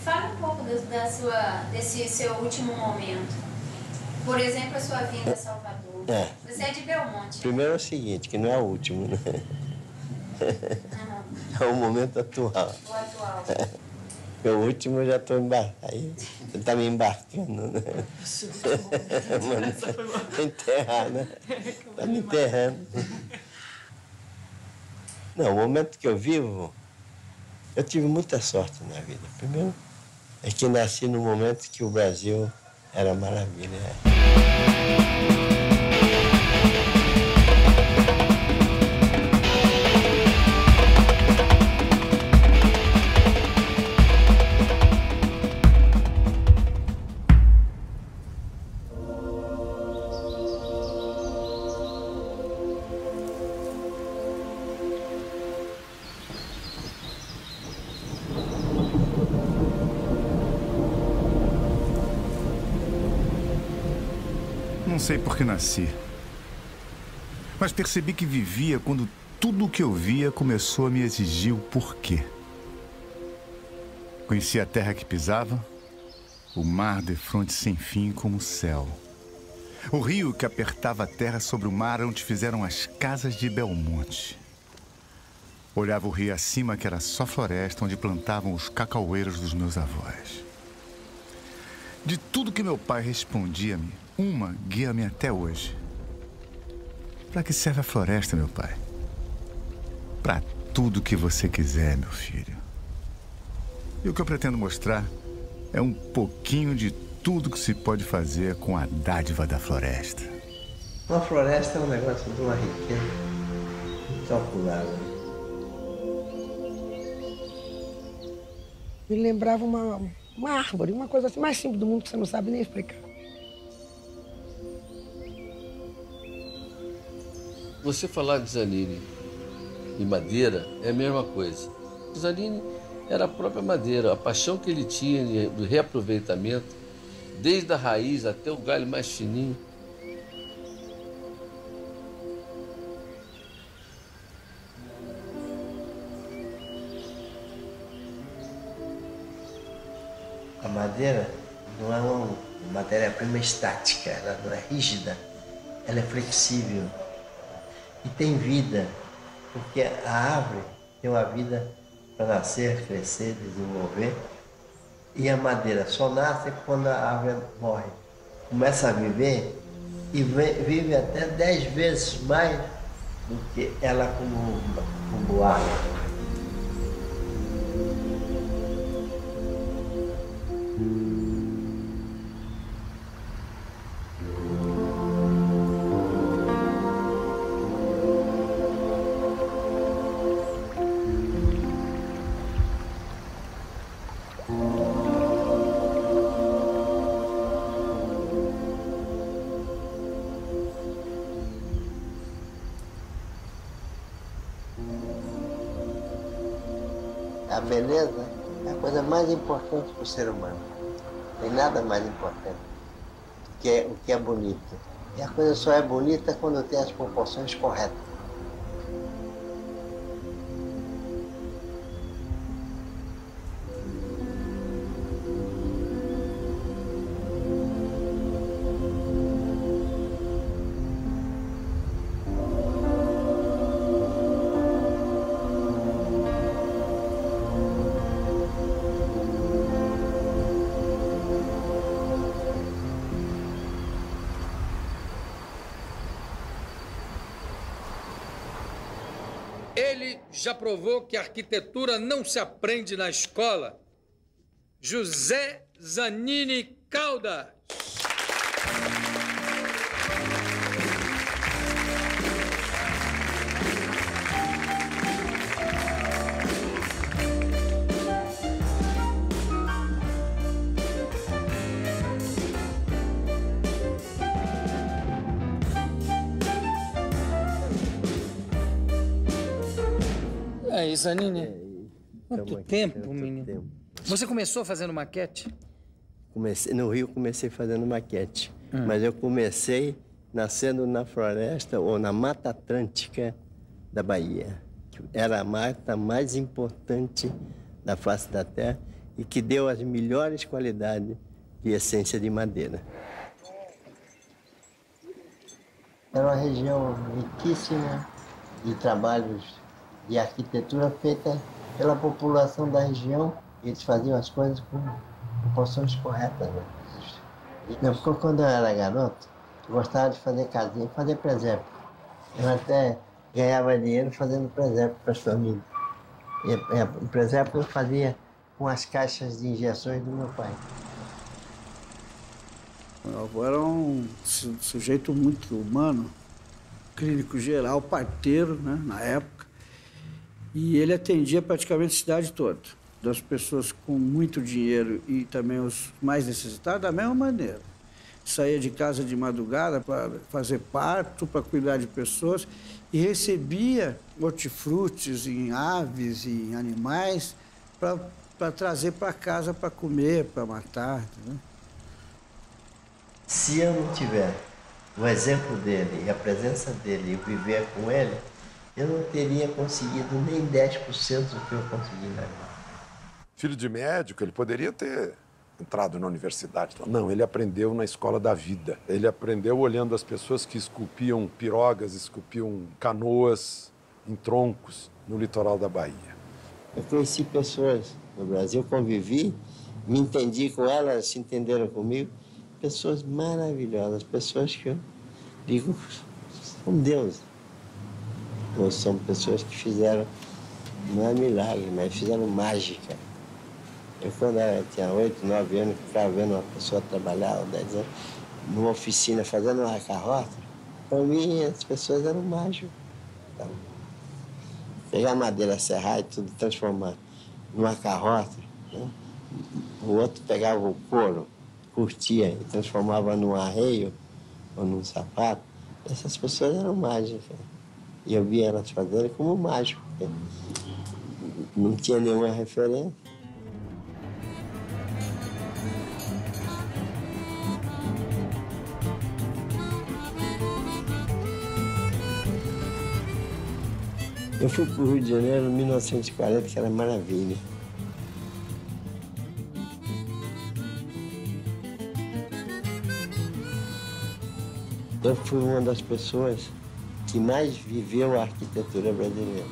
Fala um pouco desse seu último momento. Por exemplo, a sua vinda a Salvador. Você é de Belmonte. Primeiro é o seguinte, que não é o último, né? É o momento atual. O atual. O último eu já estou embarcando. Aí você está me embarcando, né? Enterrar, né? Está me enterrando. Não, o momento que eu vivo, eu tive muita sorte na vida. Primeiro, é que nasci no momento que o Brasil era maravilha. Não sei por que nasci, mas percebi que vivia quando tudo o que eu via começou a me exigir o porquê. Conheci a terra que pisava, o mar defronte sem fim como o céu. O rio que apertava a terra sobre o mar onde fizeram as casas de Belmonte. Olhava o rio acima que era só floresta onde plantavam os cacaueiros dos meus avós. De tudo que meu pai respondia-me, uma guia-me até hoje. Para que serve a floresta, meu pai? Para tudo que você quiser, meu filho. E o que eu pretendo mostrar é um pouquinho de tudo que se pode fazer com a dádiva da floresta. Uma floresta é um negócio de uma riqueza incalculável. Me lembrava uma árvore, uma coisa assim mais simples do mundo que você não sabe nem explicar. Você falar de Zanini e madeira é a mesma coisa. Zanini era a própria madeira, a paixão que ele tinha do reaproveitamento, desde a raiz até o galho mais fininho. A madeira não é uma matéria-prima estática, ela não é rígida, ela é flexível e tem vida, porque a árvore tem uma vida para nascer, crescer, desenvolver, e a madeira só nasce quando a árvore morre. Começa a viver e vive até 10 vezes mais do que ela como árvore. A beleza é a coisa mais importante para o ser humano. Não tem nada mais importante do que o que é bonito. E a coisa só é bonita quando tem as proporções corretas. Ele já provou que a arquitetura não se aprende na escola, José Zanini Caldas. Aí, Zanini, quanto tempo, menino? Você começou fazendo maquete? No Rio comecei fazendo maquete, mas eu comecei nascendo na floresta ou na Mata Atlântica da Bahia. Era a mata mais importante da face da terra e que deu as melhores qualidades de essência de madeira. Era uma região riquíssima de trabalhos de arquitetura feita pela população da região. Eles faziam as coisas com proporções corretas, né? Porque quando eu era garoto, eu gostava de fazer casinha, fazer presépio. Eu até ganhava dinheiro fazendo presépio para as famílias. E o presépio eu fazia com as caixas de injeções do meu pai. Meu avô era um sujeito muito humano, clínico geral, parteiro, né, na época. E ele atendia praticamente a cidade toda, das pessoas com muito dinheiro e também os mais necessitados, da mesma maneira. Saía de casa de madrugada para fazer parto, para cuidar de pessoas e recebia hortifrutis em aves e em animais para trazer para casa para comer, para matar. Né? Se eu não tiver o exemplo dele e a presença dele e viver com ele, eu não teria conseguido nem 10% do que eu consegui na vida. Filho de médico, ele poderia ter entrado na universidade. Não, ele aprendeu na escola da vida. Ele aprendeu olhando as pessoas que esculpiam pirogas, esculpiam canoas em troncos no litoral da Bahia. Eu conheci pessoas no Brasil, convivi, me entendi com elas, se entenderam comigo. Pessoas maravilhosas, pessoas que eu digo, são deuses. Ou são pessoas que fizeram, não é milagre, mas fizeram mágica. Eu, quando eu tinha 8, 9 anos, ficava vendo uma pessoa trabalhar, ou 10 anos, numa oficina, fazendo uma carroça, para mim, as pessoas eram mágicas. Então, pegar madeira, serrar e tudo, transformar numa carroça, né? O outro pegava o couro, curtia e transformava num arreio ou num sapato. Essas pessoas eram mágicas. E eu via elas fazerem como mágico. Não tinha nenhuma referência. Eu fui para o Rio de Janeiro em 1940, que era maravilha. Eu fui uma das pessoas que mais viveu a arquitetura brasileira.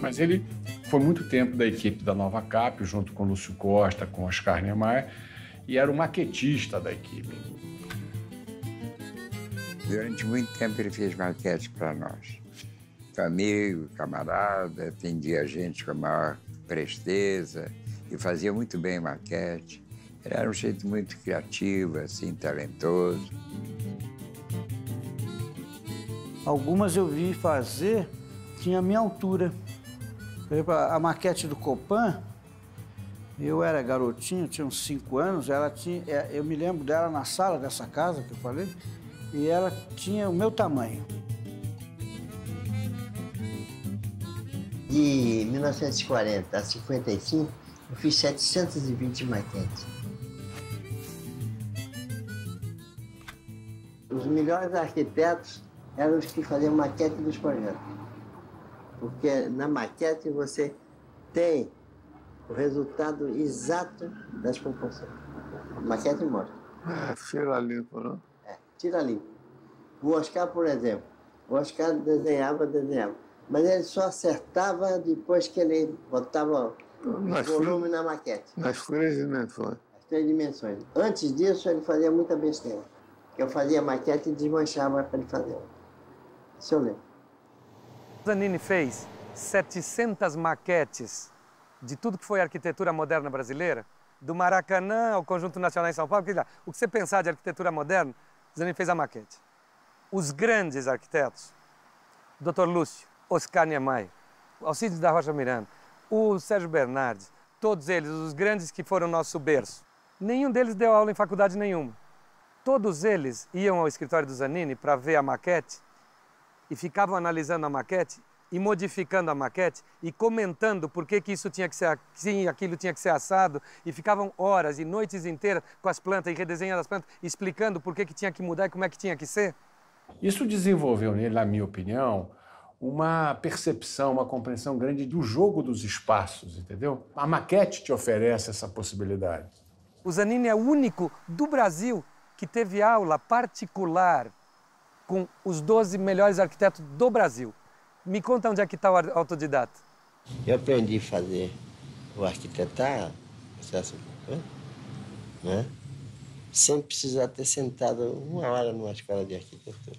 Mas ele foi muito tempo da equipe da Nova Cap, junto com Lúcio Costa, com Oscar Niemeyer, e era o maquetista da equipe. Durante muito tempo ele fez maquete para nós. Amigo, camarada, atendia a gente com a maior presteza e fazia muito bem maquete. Ele era um jeito muito criativo, assim, talentoso. Algumas eu vi fazer, tinha a minha altura. Por exemplo, a maquete do Copan, eu era garotinho, tinha uns 5 anos, eu me lembro dela na sala dessa casa que eu falei, e ela tinha o meu tamanho. De 1940 a 55, eu fiz 720 maquetes. Os melhores arquitetos eram os que faziam maquete dos projetos. Porque na maquete você tem o resultado exato das proporções. A maquete mostra. Tira limpo, não? Tira limpo. O Oscar, por exemplo, o Oscar desenhava. Mas ele só acertava depois que ele botava o volume na maquete. Nas 3 dimensões. As 3 dimensões. Antes disso, ele fazia muita besteira. Eu fazia maquete e desmanchava para ele fazer. Isso eu lembro. Zanini fez 700 maquetes de tudo que foi a arquitetura moderna brasileira, do Maracanã ao Conjunto Nacional em São Paulo. O que você pensar de arquitetura moderna, Zanini fez a maquete. Os grandes arquitetos, Dr. Lúcio, Oscar Niemeyer, Alcides da Rocha Miranda, o Sérgio Bernardes, todos eles, os grandes que foram nosso berço, nenhum deles deu aula em faculdade nenhuma. Todos eles iam ao escritório do Zanini para ver a maquete e ficavam analisando a maquete e modificando a maquete e comentando por que isso tinha que ser assim, aquilo tinha que ser assado, e ficavam horas e noites inteiras com as plantas e redesenhando as plantas, explicando por que tinha que mudar e como é que tinha que ser. Isso desenvolveu nele, na minha opinião, uma percepção, uma compreensão grande do jogo dos espaços, entendeu? A maquete te oferece essa possibilidade. O Zanini é o único do Brasil que teve aula particular com os 12 melhores arquitetos do Brasil. Me conta onde é que está o autodidata. Eu aprendi a fazer o arquitetar, né? Sem precisar ter sentado uma hora numa escola de arquitetura.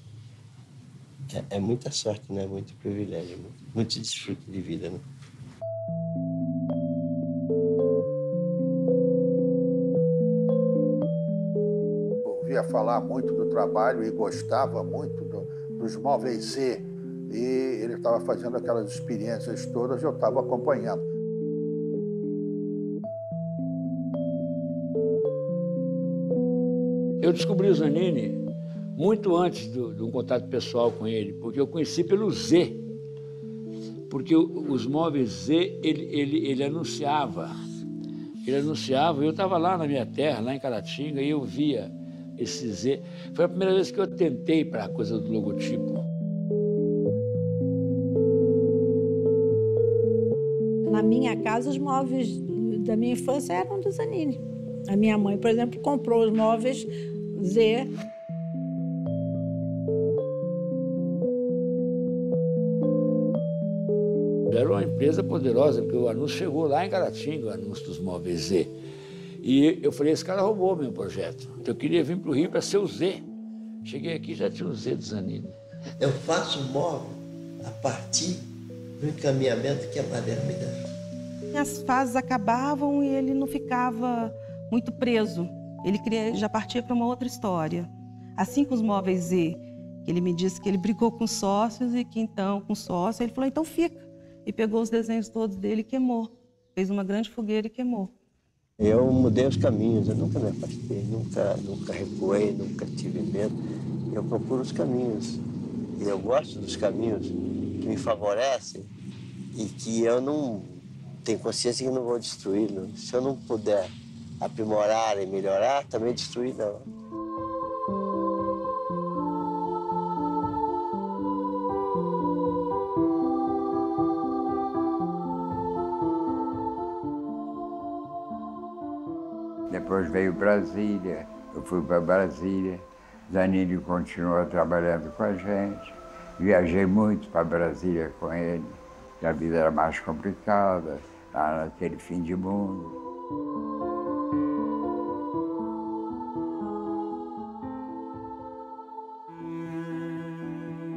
É muita sorte, né? Muito privilégio, muito desfrute de vida, né? Ouvia falar muito do trabalho e gostava muito dos móveis Z. E ele estava fazendo aquelas experiências todas e eu estava acompanhando. Eu descobri o Zanini muito antes de um contato pessoal com ele, porque eu conheci pelo Z. Porque os móveis Z, ele anunciava. Ele anunciava, eu estava lá na minha terra, lá em Caratinga, e eu via esse Z. Foi a primeira vez que eu tentei para a coisa do logotipo. Na minha casa, os móveis da minha infância eram do Zanini. A minha mãe, por exemplo, comprou os móveis Z. Era uma empresa poderosa, porque o anúncio chegou lá em Caratinga, o anúncio dos móveis Z. E eu falei, esse cara roubou o meu projeto. Então eu queria vir para o Rio para ser o Z. Cheguei aqui e já tinha o Z do Zanini. Eu faço móvel a partir do encaminhamento que a madeira me dá. As fases acabavam e ele não ficava muito preso. Ele já partia para uma outra história. Assim com os móveis Z, ele me disse que ele brigou com sócios e que então, com sócio, ele falou, então fica. E pegou os desenhos todos dele e queimou. Fez uma grande fogueira e queimou. Eu mudei os caminhos, eu nunca me afastei, nunca recuei, nunca tive medo. Eu procuro os caminhos. E eu gosto dos caminhos que me favorecem e que eu não tenho consciência que não vou destruir. Não. Se eu não puder aprimorar e melhorar, também destruir não. Depois veio Brasília, eu fui para Brasília, Zanini continuou trabalhando com a gente, viajei muito para Brasília com ele, a vida era mais complicada, lá naquele fim de mundo.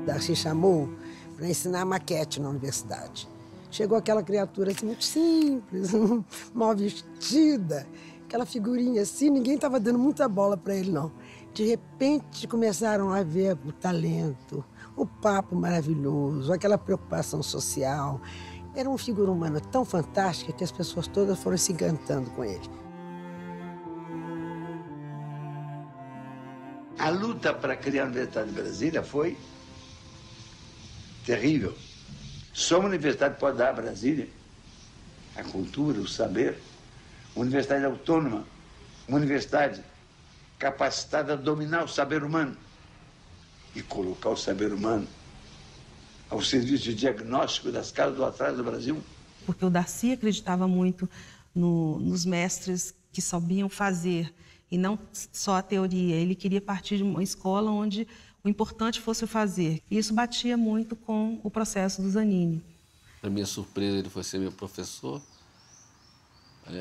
Darcy chamou para ensinar maquete na universidade. Chegou aquela criatura assim, muito simples, mal vestida, aquela figurinha assim, ninguém estava dando muita bola para ele, não. De repente, começaram a ver o talento, o papo maravilhoso, aquela preocupação social. Era uma figura humana tão fantástica que as pessoas todas foram se encantando com ele. A luta para criar a Universidade de Brasília foi terrível. Só uma universidade pode dar a Brasília a cultura, o saber. Uma universidade autônoma, uma universidade capacitada a dominar o saber humano e colocar o saber humano ao serviço de diagnóstico das causas do atraso do Brasil. Porque o Darcy acreditava muito nos mestres que sabiam fazer e não só a teoria. Ele queria partir de uma escola onde o importante fosse o fazer. E isso batia muito com o processo do Zanini. Para minha surpresa, ele foi ser meu professor.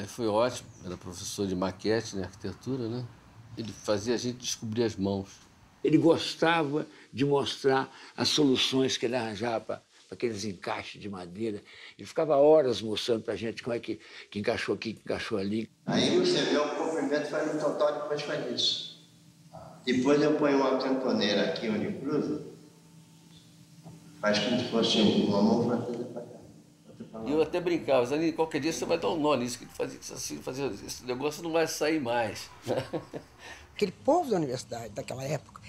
Foi ótimo, era professor de maquete, arquitetura, né? Ele fazia a gente descobrir as mãos. Ele gostava de mostrar as soluções que ele arranjava aqueles encaixes de madeira. Ele ficava horas mostrando para a gente como é que encaixou aqui, que encaixou ali. Aí você vê o comprimento faz no total, depois faz isso. Depois eu ponho uma cantoneira aqui onde cruza, faz como se fosse uma mão francesa para cá. E eu até brincava, Zanini, qualquer dia você vai dar um nó nisso, que ele fazia assim, esse negócio não vai sair mais. Aquele povo da universidade daquela época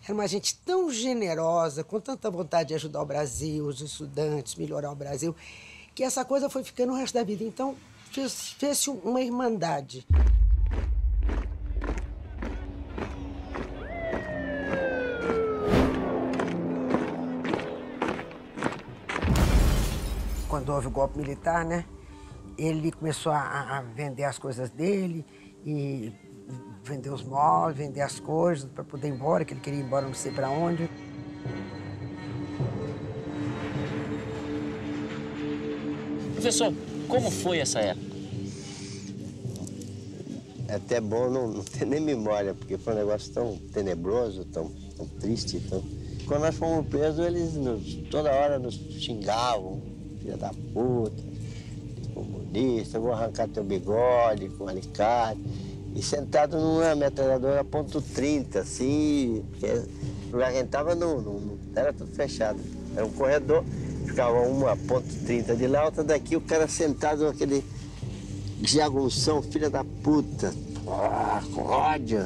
era uma gente tão generosa, com tanta vontade de ajudar o Brasil, os estudantes, melhorar o Brasil, que essa coisa foi ficando o resto da vida. Então, fez-se uma irmandade. Quando houve o golpe militar, né, ele começou a vender as coisas dele e vender os móveis, vender as coisas para poder ir embora, que ele queria ir embora não sei para onde. Professor, como foi essa época? É até bom não ter nem memória, porque foi um negócio tão tenebroso, tão triste. Quando nós fomos presos, eles toda hora nos xingavam. Filha da puta, comunista, vou arrancar teu bigode com alicate. E sentado numa metralhadora .30, assim, o lugar que a gente tava não era tudo fechado. Era um corredor, ficava uma .30 de lá, outra daqui, o cara sentado naquele jagunção, filha da puta, com ódio.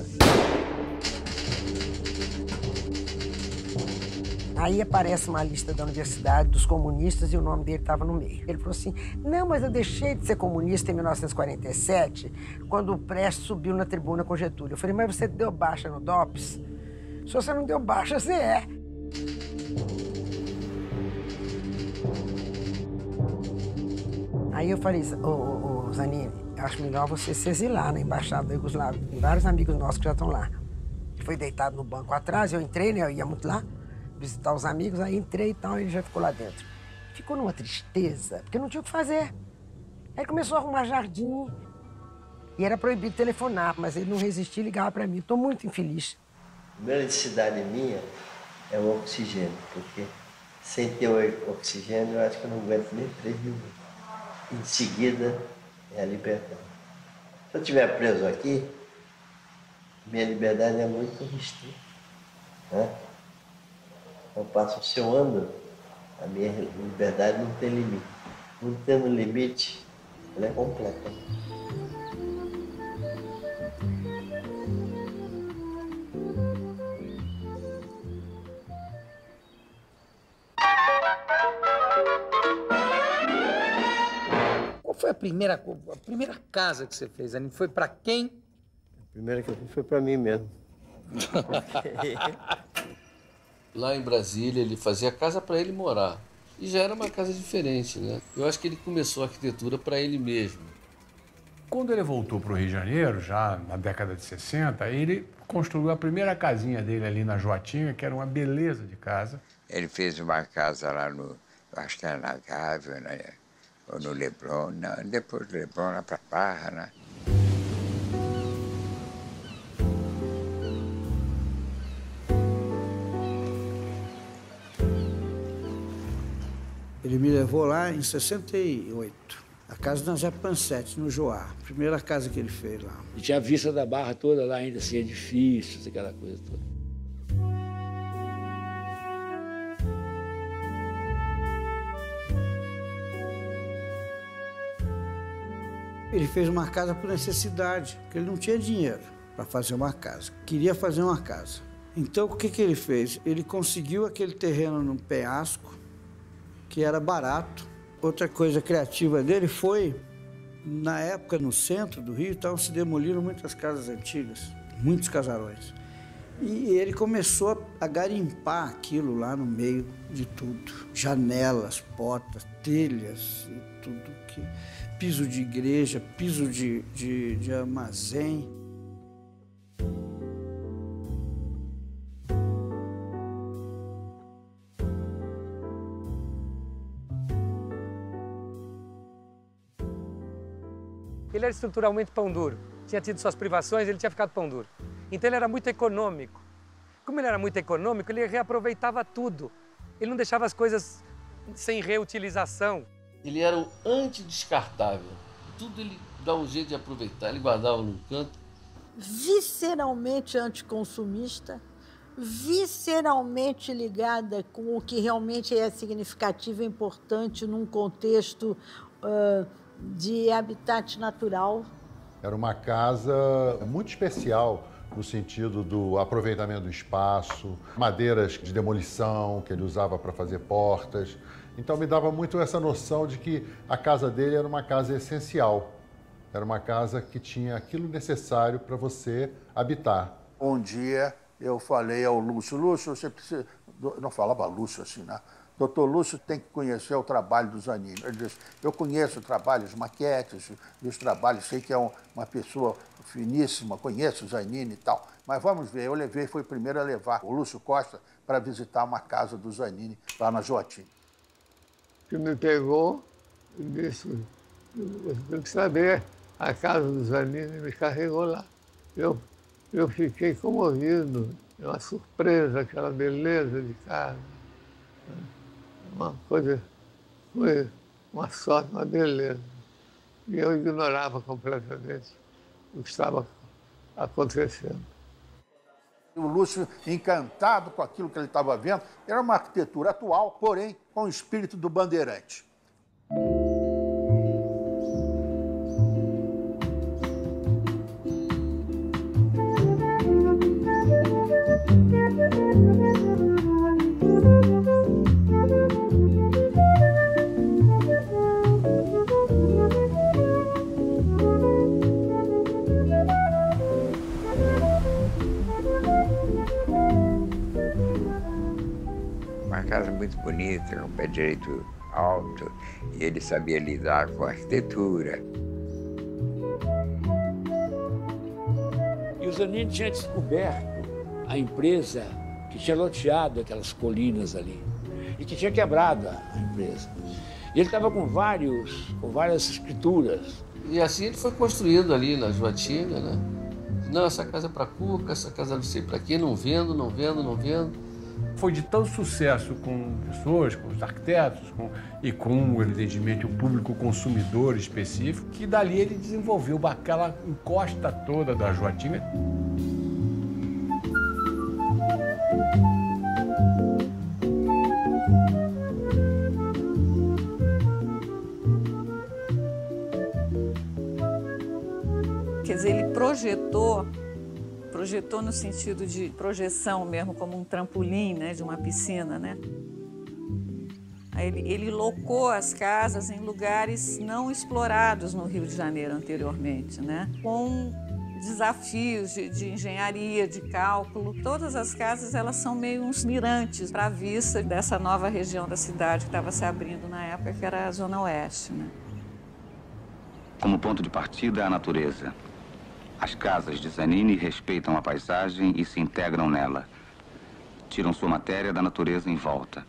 Aí aparece uma lista da universidade dos comunistas e o nome dele estava no meio. Ele falou assim, não, mas eu deixei de ser comunista em 1947, quando o Prestes subiu na tribuna com Getúlio. Eu falei, mas você deu baixa no DOPS? Se você não deu baixa, você é. Aí eu falei, ô Zanini, eu acho melhor você se exilar na Embaixada da Iugoslávia. Tem vários amigos nossos que já estão lá. Ele foi deitado no banco atrás, eu entrei, né, eu ia muito lá visitar os amigos, aí entrei e tal, ele já ficou lá dentro. Ficou numa tristeza, porque não tinha o que fazer. Aí começou a arrumar jardim, e era proibido telefonar, mas ele não resistia e ligava para mim. Estou muito infeliz. A primeira necessidade minha é o oxigênio, porque sem ter o oxigênio eu acho que eu não aguento nem 3 minutos. Em seguida é a liberdade. Se eu estiver preso aqui, minha liberdade é muito restrita, né? Eu passo, se eu ando, a minha liberdade não tem limite. Não tendo limite, ela é completa. Qual foi a primeira casa que você fez, Zanini? Foi para quem? A primeira que eu fiz foi para mim mesmo. Lá em Brasília, ele fazia casa para ele morar. E já era uma casa diferente, né? Eu acho que ele começou a arquitetura para ele mesmo. Quando ele voltou para o Rio de Janeiro, já na década de 60, ele construiu a primeira casinha dele ali na Joatinga, que era uma beleza de casa. Ele fez uma casa lá acho que era na Gávea, né? Ou no Leblon, não, depois do Leblon, lá para Parra, né? Ele me levou lá em 68, a casa da Zé Pansetti, no Joá, a primeira casa que ele fez lá. E tinha a vista da Barra toda lá ainda, assim, edifícios, aquela coisa toda. Ele fez uma casa por necessidade, porque ele não tinha dinheiro para fazer uma casa, queria fazer uma casa. Então, o que ele fez? Ele conseguiu aquele terreno num penhasco, que era barato. Outra coisa criativa dele foi, na época, no centro do Rio, se demolindo muitas casas antigas, muitos casarões. E ele começou a garimpar aquilo lá no meio de tudo. Janelas, portas, telhas, tudo que... piso de igreja, piso de armazém. Ele era estruturalmente pão duro. Tinha tido suas privações, ele tinha ficado pão duro. Então ele era muito econômico. Como ele era muito econômico, ele reaproveitava tudo. Ele não deixava as coisas sem reutilização. Ele era o antidescartável. Tudo ele dá um jeito de aproveitar, ele guardava num canto. Visceralmente anticonsumista, visceralmente ligada com o que realmente é significativo e importante num contexto de habitat natural. Era uma casa muito especial no sentido do aproveitamento do espaço, madeiras de demolição que ele usava para fazer portas. Então me dava muito essa noção de que a casa dele era uma casa essencial. Era uma casa que tinha aquilo necessário para você habitar. Um dia eu falei ao Lúcio, você precisa... Eu não falava Lúcio assim, né? Doutor Lúcio tem que conhecer o trabalho do Zanini. Ele disse, eu conheço o trabalho, as maquetes e os trabalhos, sei que é uma pessoa finíssima, conheço o Zanini e tal. Mas vamos ver, fui o primeiro a levar o Lúcio Costa para visitar uma casa do Zanini lá na Joatim. Que me pegou e disse, você tem que saber, a casa do Zanini me carregou lá. Eu fiquei comovido, é uma surpresa, aquela beleza de casa. Uma coisa, foi uma sorte, uma beleza. E eu ignorava completamente o que estava acontecendo. O Lúcio, encantado com aquilo que ele estava vendo, era uma arquitetura atual, porém com o espírito do bandeirante. Muito bonita, com o pé direito alto, e ele sabia lidar com a arquitetura. E o Zanini tinha descoberto a empresa que tinha loteado aquelas colinas ali e que tinha quebrado a empresa. E ele estava com várias escrituras. E assim ele foi construindo ali na Joatinga, né? Não, essa casa é para Cuca, essa casa não sei para quê, não vendo. Foi de tanto sucesso com pessoas, com os arquitetos e com, evidentemente, o público consumidor específico, que dali ele desenvolveu aquela encosta toda da Joatinga. Quer dizer, ele projetou no sentido de projeção mesmo, como um trampolim, né, de uma piscina, né? Aí ele locou as casas em lugares não explorados no Rio de Janeiro anteriormente, né? Com desafios de engenharia, de cálculo. Todas as casas, elas são meio uns mirantes para a vista dessa nova região da cidade que estava se abrindo na época, que era a Zona Oeste, né? Como ponto de partida, a natureza. As casas de Zanini respeitam a paisagem e se integram nela. Tiram sua matéria da natureza em volta.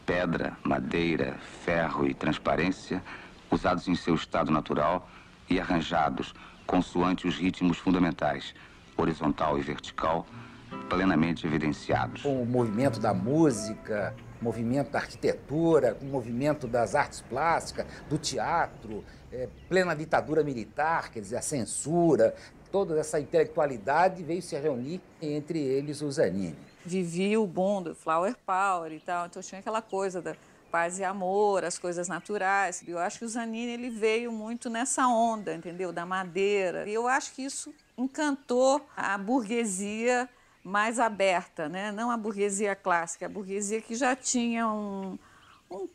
Pedra, madeira, ferro e transparência, usados em seu estado natural e arranjados consoante os ritmos fundamentais, horizontal e vertical, plenamente evidenciados. Com o movimento da música, o movimento da arquitetura, o movimento das artes plásticas, do teatro, plena ditadura militar, quer dizer, a censura, toda essa intelectualidade veio se reunir entre eles o Zanini. Vivia o boom do flower power e tal, então tinha aquela coisa da paz e amor, as coisas naturais. Eu acho que o Zanini ele veio muito nessa onda, entendeu? Da madeira. E eu acho que isso encantou a burguesia mais aberta, né? Não a burguesia clássica, a burguesia que já tinha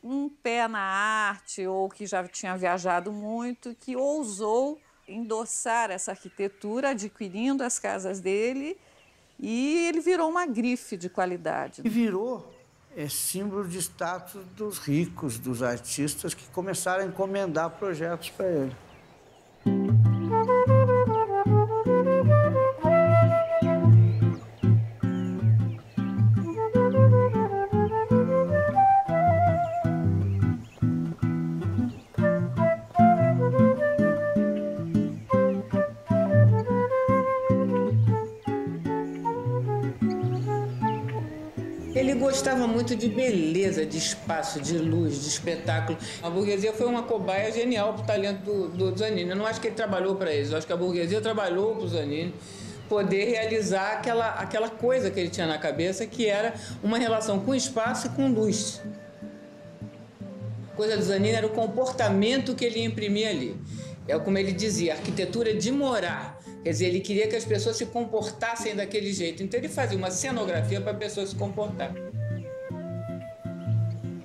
um pé na arte ou que já tinha viajado muito, que ousou endossar essa arquitetura, adquirindo as casas dele, e ele virou uma grife de qualidade. E virou símbolo de status dos ricos, dos artistas que começaram a encomendar projetos para ele. Ele gostava muito de beleza, de espaço, de luz, de espetáculo. A burguesia foi uma cobaia genial para o talento do Zanini. Eu não acho que ele trabalhou para eles, eu acho que a burguesia trabalhou para o Zanini poder realizar aquela coisa que ele tinha na cabeça, que era uma relação com espaço e com luz. A coisa do Zanini era o comportamento que ele imprimia ali. É como ele dizia, arquitetura de morar. Quer dizer, ele queria que as pessoas se comportassem daquele jeito. Então ele fazia uma cenografia para a pessoa se comportar.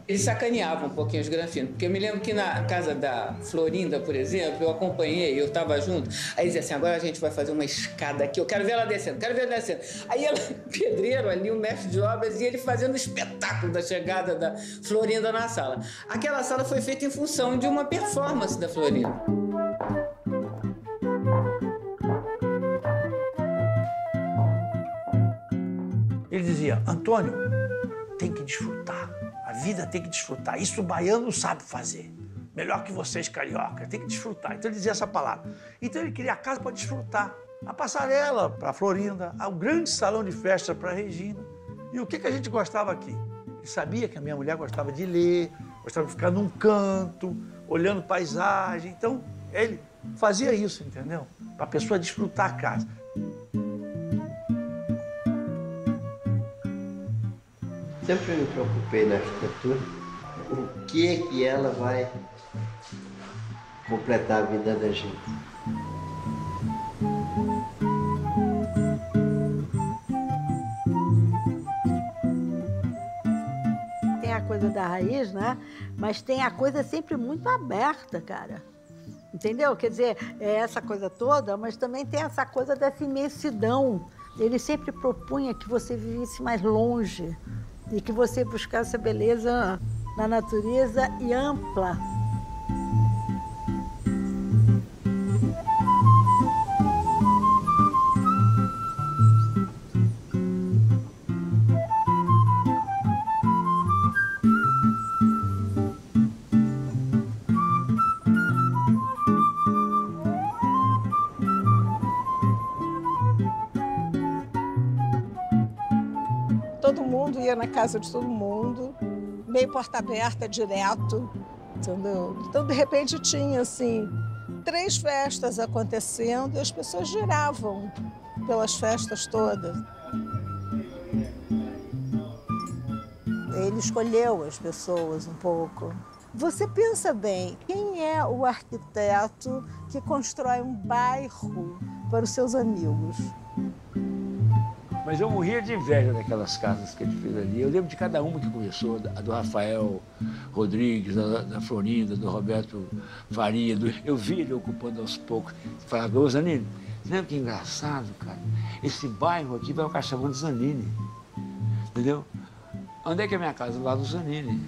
Ele sacaneava um pouquinho os granfinos, porque eu me lembro que na casa da Florinda, por exemplo, eu acompanhei, eu estava junto, aí dizia assim, agora a gente vai fazer uma escada aqui, eu quero ver ela descendo, quero ver ela descendo. Aí ela, pedreiro ali, o mestre de obras, e ele fazendo o espetáculo da chegada da Florinda na sala. Aquela sala foi feita em função de uma performance da Florinda. Ele dizia, Antônio, tem que desfrutar. A vida tem que desfrutar. Isso o baiano sabe fazer. Melhor que vocês, carioca. Tem que desfrutar. Então ele dizia essa palavra. Então ele queria a casa para desfrutar. A passarela para a Florinda, o grande salão de festa para a Regina. E o que a gente gostava aqui? Ele sabia que a minha mulher gostava de ler, gostava de ficar num canto, olhando paisagem. Então ele fazia isso, entendeu? Para a pessoa desfrutar a casa. Sempre me preocupei na arquitetura, o que ela vai completar a vida da gente. Tem a coisa da raiz, né? Mas tem a coisa sempre muito aberta, cara. Entendeu? Quer dizer, é essa coisa toda, mas também tem essa coisa dessa imensidão. Ele sempre propunha que você vivesse mais longe e que você buscasse a beleza na natureza e ampla. Todo mundo ia na casa de todo mundo, meio porta aberta, direto, entendeu? Então, de repente, tinha, assim, 3 festas acontecendo e as pessoas giravam pelas festas todas. Ele escolheu as pessoas um pouco. Você pensa bem, quem é o arquiteto que constrói um bairro para os seus amigos? Mas eu morria de inveja daquelas casas que ele fez ali. Eu lembro de cada uma que começou, a do Rafael Rodrigues, da Florinda, do Roberto Faria. Eu vi ele ocupando aos poucos. Falava, ô Zanini, lembra que engraçado, cara? Esse bairro aqui vai ficar chamando Zanini, entendeu? Onde é que é a minha casa? Lá do Zanini.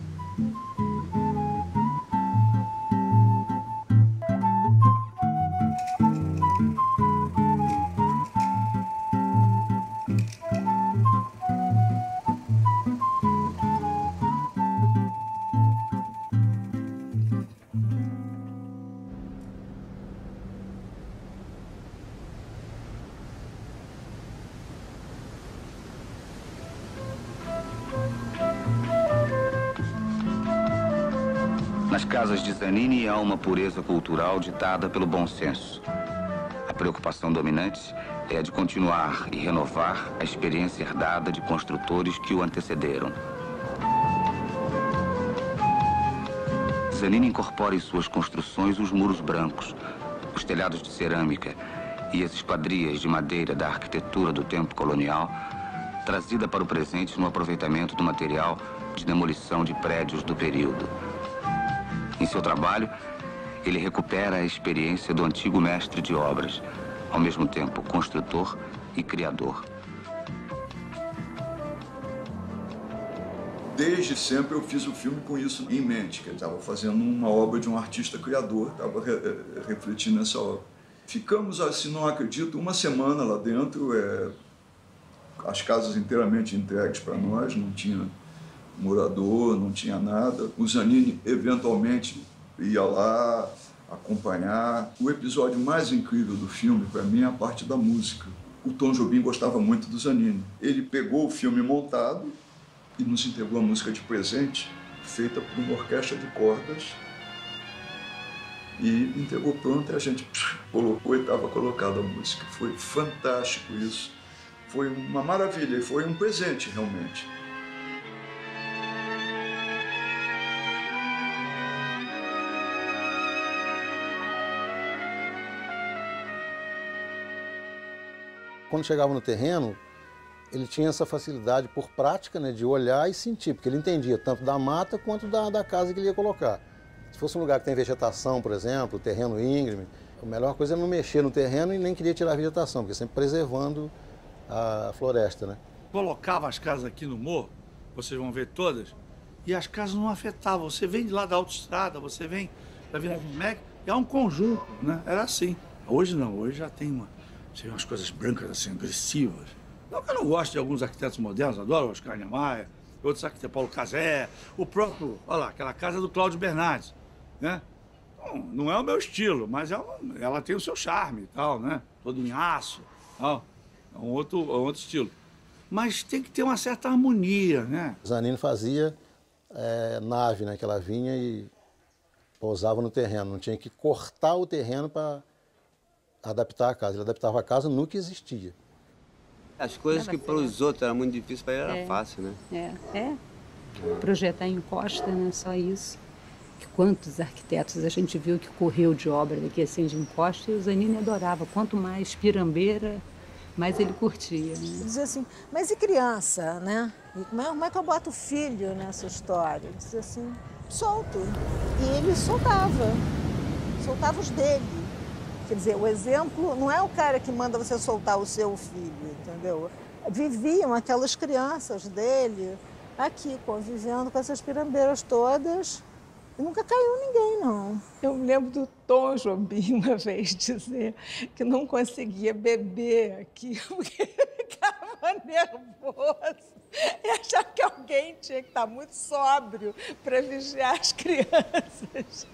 Nas casas de Zanini há uma pureza cultural ditada pelo bom senso. A preocupação dominante é a de continuar e renovar a experiência herdada de construtores que o antecederam. Zanini incorpora em suas construções os muros brancos, os telhados de cerâmica e as esquadrias de madeira da arquitetura do tempo colonial, trazida para o presente no aproveitamento do material de demolição de prédios do período. Em seu trabalho, ele recupera a experiência do antigo mestre de obras, ao mesmo tempo construtor e criador. Desde sempre eu fiz o filme com isso em mente, que eu estava fazendo uma obra de um artista criador, estava refletindo nessa obra. Ficamos, assim, não acredito, uma semana lá dentro, as casas inteiramente entregues para nós, não tinha morador, não tinha nada. O Zanini, eventualmente, ia lá acompanhar. O episódio mais incrível do filme, para mim, é a parte da música. O Tom Jobim gostava muito do Zanini. Ele pegou o filme montado, e nos entregou a música de presente, feita por uma orquestra de cordas, e entregou pronto, e a gente colocou e estava colocada a música. Foi fantástico isso, foi uma maravilha, e foi um presente realmente. Quando chegava no terreno, ele tinha essa facilidade por prática, né, de olhar e sentir, porque ele entendia tanto da mata quanto da casa que ele ia colocar. Se fosse um lugar que tem vegetação, por exemplo, terreno íngreme, a melhor coisa é não mexer no terreno e nem queria tirar a vegetação, porque sempre preservando a floresta, né? Colocava as casas aqui no morro, vocês vão ver todas, e as casas não afetavam. Você vem de lá da autoestrada, você vem da Vila Mec, é um conjunto, né? Era assim. Hoje não, hoje já tem umas coisas brancas assim, agressivas. Não, eu não gosto de alguns arquitetos modernos, adoro o Oscar Niemeyer, outros arquitetos, Paulo Casé, o próprio, olha lá, aquela casa do Cláudio Bernardes, né? Não é o meu estilo, mas ela tem o seu charme e tal, né? Todo em aço, tal. É um outro estilo. Mas tem que ter uma certa harmonia, né? Zanini fazia nave, né? Que ela vinha e pousava no terreno. Não tinha que cortar o terreno para adaptar a casa. Ele adaptava a casa no que existia. As coisas que para os outros era muito difícil, para ele era fácil, né? Projetar em encosta, né? Só isso. Quantos arquitetos a gente viu que correu de obra daqui assim de encosta, e o Zanini adorava. Quanto mais pirambeira, mais ele curtia. Né? Dizia assim, mas e criança, né? E como é que eu boto o filho nessa história? Ele dizia assim, solto. E ele soltava os dele. Quer dizer, o exemplo não é o cara que manda você soltar o seu filho, entendeu? Viviam aquelas crianças dele aqui, convivendo com essas pirambeiras todas. E nunca caiu ninguém, não. Eu me lembro do Tom Jobim uma vez dizer que não conseguia beber aqui porque ficava nervoso e achava que alguém tinha que estar muito sóbrio para vigiar as crianças.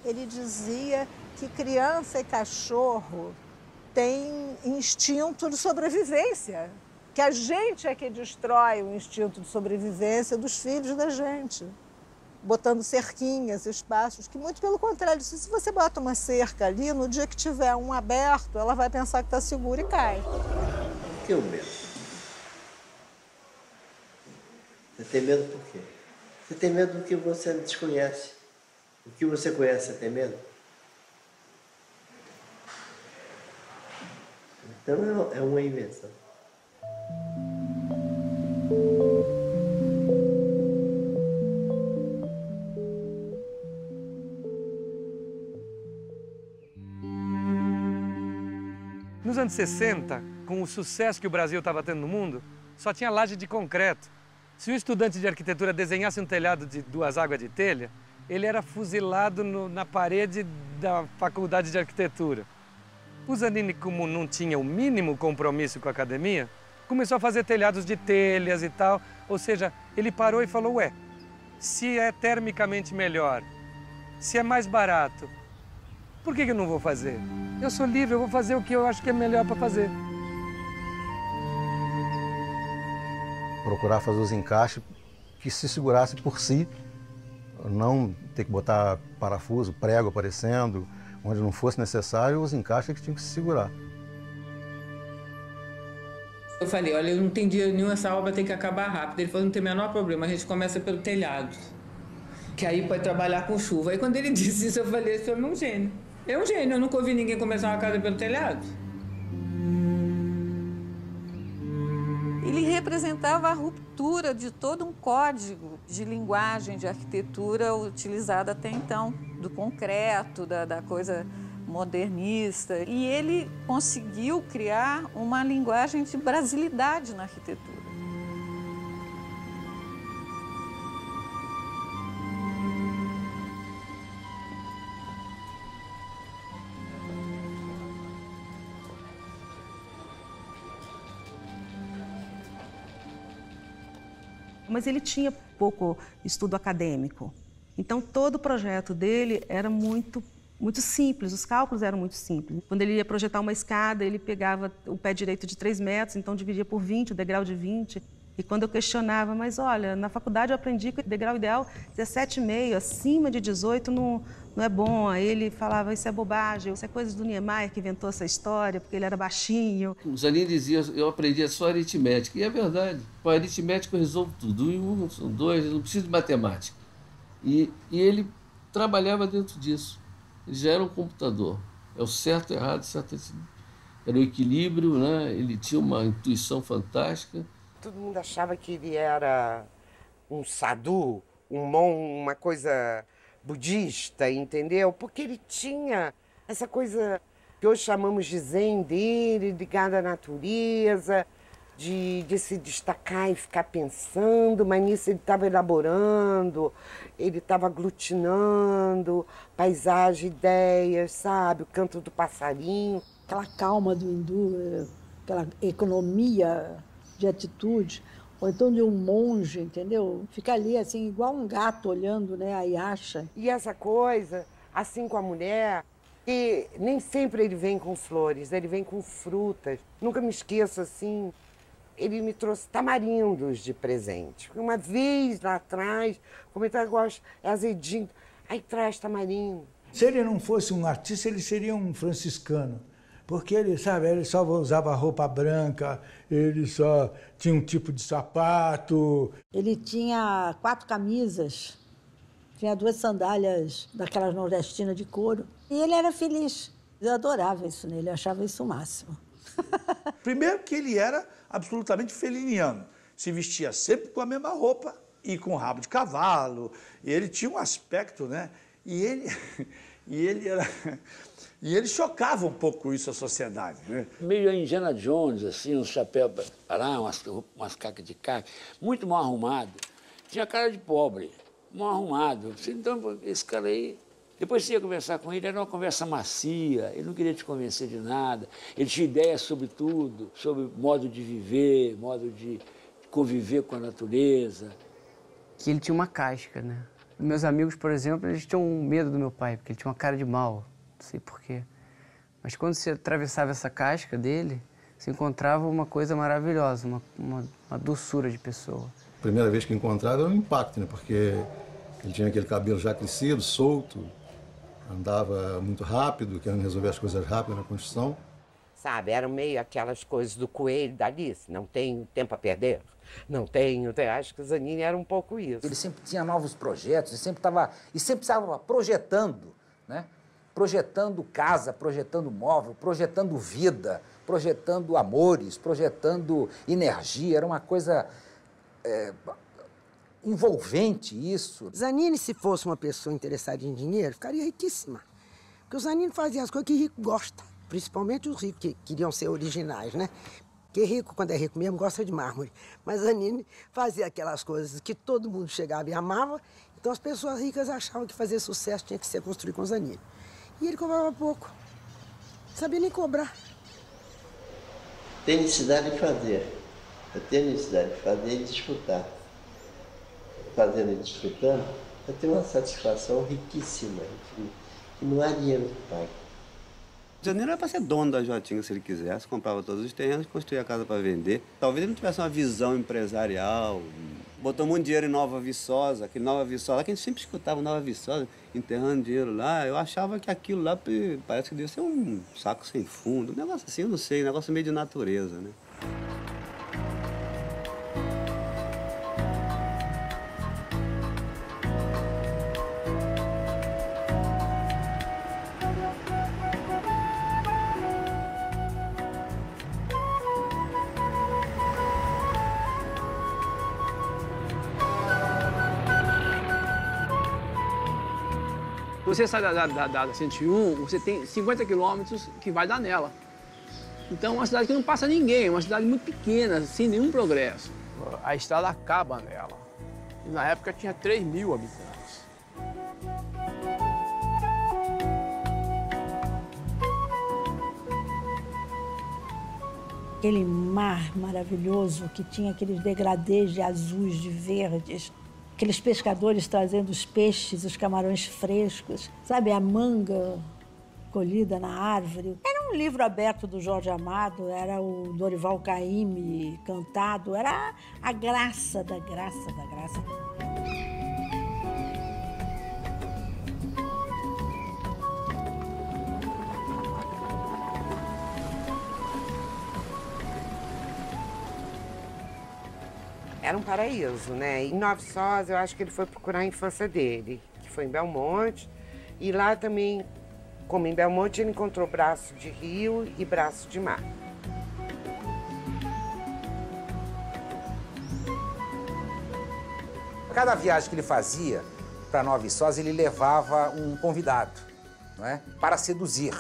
Ele dizia que criança e cachorro têm instinto de sobrevivência, que a gente é que destrói o instinto de sobrevivência dos filhos da gente. Botando cerquinhas, espaços, que muito pelo contrário, se você bota uma cerca ali, no dia que tiver um aberto, ela vai pensar que está segura e cai. Por que o medo? Você tem medo por quê? Você tem medo do que você desconhece. O que você conhece, você tem medo? Então é uma invenção. Nos anos 60, com o sucesso que o Brasil estava tendo no mundo, só tinha laje de concreto. Se um estudante de arquitetura desenhasse um telhado de 2 águas de telha, ele era fuzilado na parede da faculdade de arquitetura. O Zanini, como não tinha o mínimo compromisso com a academia, começou a fazer telhados de telhas e tal. Ou seja, ele parou e falou, ué, se é termicamente melhor, se é mais barato, por que eu não vou fazer? Eu sou livre, eu vou fazer o que eu acho que é melhor para fazer. Procurar fazer os encaixes que se segurasse por si, não ter que botar parafuso, prego aparecendo, onde não fosse necessário, os encaixes que tinham que se segurar. Eu falei, olha, eu não tem dinheiro nenhum, essa obra tem que acabar rápido. Ele falou, não tem o menor problema, a gente começa pelo telhado, que aí pode trabalhar com chuva. Aí quando ele disse isso, eu falei, esse homem é um gênio. É um gênio, eu nunca ouvi ninguém começar uma casa pelo telhado. Ele representava a ruptura de todo um código de linguagem de arquitetura utilizada até então, do concreto, da coisa modernista. E ele conseguiu criar uma linguagem de brasilidade na arquitetura. Mas ele tinha pouco estudo acadêmico. Então, todo o projeto dele era muito simples, os cálculos eram muito simples. Quando ele ia projetar uma escada, ele pegava o pé direito de 3 metros, então dividia por 20, o degrau de 20. E quando eu questionava, mas olha, na faculdade eu aprendi que o degrau ideal é 17,5, acima de 18 não é bom. Aí ele falava, isso é bobagem, isso é coisa do Niemeyer que inventou essa história, porque ele era baixinho. O Zanini dizia, eu aprendi só aritmética, e é verdade. Com a aritmética eu resolvo tudo, 1 e 1 são 2, eu não preciso de matemática. E ele trabalhava dentro disso, ele já era um computador. É o certo e errado, era o equilíbrio, né? Ele tinha uma intuição fantástica. Todo mundo achava que ele era um sadhu, uma coisa budista, entendeu? Porque ele tinha essa coisa que hoje chamamos de zen dele, ligada à natureza, de se destacar e ficar pensando, mas nisso ele estava elaborando, ele estava aglutinando paisagem, ideias, sabe? O canto do passarinho. Aquela calma do hindu, aquela economia de atitude, ou então de um monge, entendeu? Fica ali assim, igual um gato olhando, né, a Yasha. E essa coisa, assim com a mulher, que nem sempre ele vem com flores, ele vem com frutas. Nunca me esqueço, assim, ele me trouxe tamarindos de presente. Uma vez lá atrás, como ele gosta, é azedinho, aí traz tamarindo. Se ele não fosse um artista, ele seria um franciscano. Porque ele, sabe, ele só usava roupa branca, ele só tinha um tipo de sapato. Ele tinha 4 camisas, tinha 2 sandálias daquelas nordestinas de couro. E ele era feliz. Eu adorava isso nele, eu achava isso o máximo. Primeiro que ele era absolutamente feliniano. Se vestia sempre com a mesma roupa e com rabo de cavalo. E ele tinha um aspecto, né? E ele chocava um pouco isso a sociedade, né? Meio Indiana Jones, assim, um chapéu, umas cacas de caca, muito mal arrumado. Tinha cara de pobre, mal arrumado. Então, esse cara aí, depois você ia conversar com ele, era uma conversa macia, ele não queria te convencer de nada, ele tinha ideias sobre tudo, sobre modo de viver, modo de conviver com a natureza. Que ele tinha uma casca, né? Meus amigos, por exemplo, eles tinham medo do meu pai, porque ele tinha uma cara de mal. Não sei porquê. Mas quando você atravessava essa casca dele, você encontrava uma coisa maravilhosa, uma doçura de pessoa. A primeira vez que encontraram era um impacto, né? Porque ele tinha aquele cabelo já crescido, solto, andava muito rápido, querendo resolver as coisas rápido na construção. Sabe, eram meio aquelas coisas do coelho da Alice, não tenho tempo a perder, não tenho, acho que o Zanini era um pouco isso. Ele sempre tinha novos projetos, ele sempre estava projetando, né? Projetando casa, projetando móvel, projetando vida, projetando amores, projetando energia. Era uma coisa envolvente isso. Zanini, se fosse uma pessoa interessada em dinheiro, ficaria riquíssima. Porque o Zanini fazia as coisas que rico gosta, principalmente os ricos que queriam ser originais, né? Porque rico, quando é rico mesmo, gosta de mármore. Mas Zanini fazia aquelas coisas que todo mundo chegava e amava, então as pessoas ricas achavam que fazer sucesso tinha que ser construído com Zanini. E ele cobrava pouco. Não sabia nem cobrar. Tem necessidade de fazer. Eu tenho necessidade de fazer e desfrutar. Fazendo e desfrutando, eu tenho uma satisfação riquíssima, que não há dinheiro que pague. O Zanini era para ser dono da Jotinga se ele quisesse, comprava todos os terrenos, construía a casa para vender. Talvez ele não tivesse uma visão empresarial, botou muito dinheiro em Nova Viçosa, aquele Nova Viçosa, que a gente sempre escutava Nova Viçosa, enterrando dinheiro lá. Eu achava que aquilo lá parece que devia ser um saco sem fundo, um negócio assim, eu não sei, um negócio meio de natureza, né? Você sai da 101, você tem 50 quilômetros que vai dar nela. Então é uma cidade que não passa ninguém, é uma cidade muito pequena, sem nenhum progresso. A estrada acaba nela. E na época tinha 3.000 habitantes. Aquele mar maravilhoso que tinha aqueles degradês de azuis, de verdes. Aqueles pescadores trazendo os peixes, os camarões frescos, sabe? A manga colhida na árvore. Era um livro aberto do Jorge Amado, era o Dorival Caymmi cantado, era a graça da graça da graça. Era um paraíso, né? Em Nova Viçosa, eu acho que ele foi procurar a infância dele, que foi em Belmonte. E lá também, como em Belmonte, ele encontrou braço de rio e braço de mar. Cada viagem que ele fazia para Nova Viçosa, ele levava um convidado, não é? Para seduzir.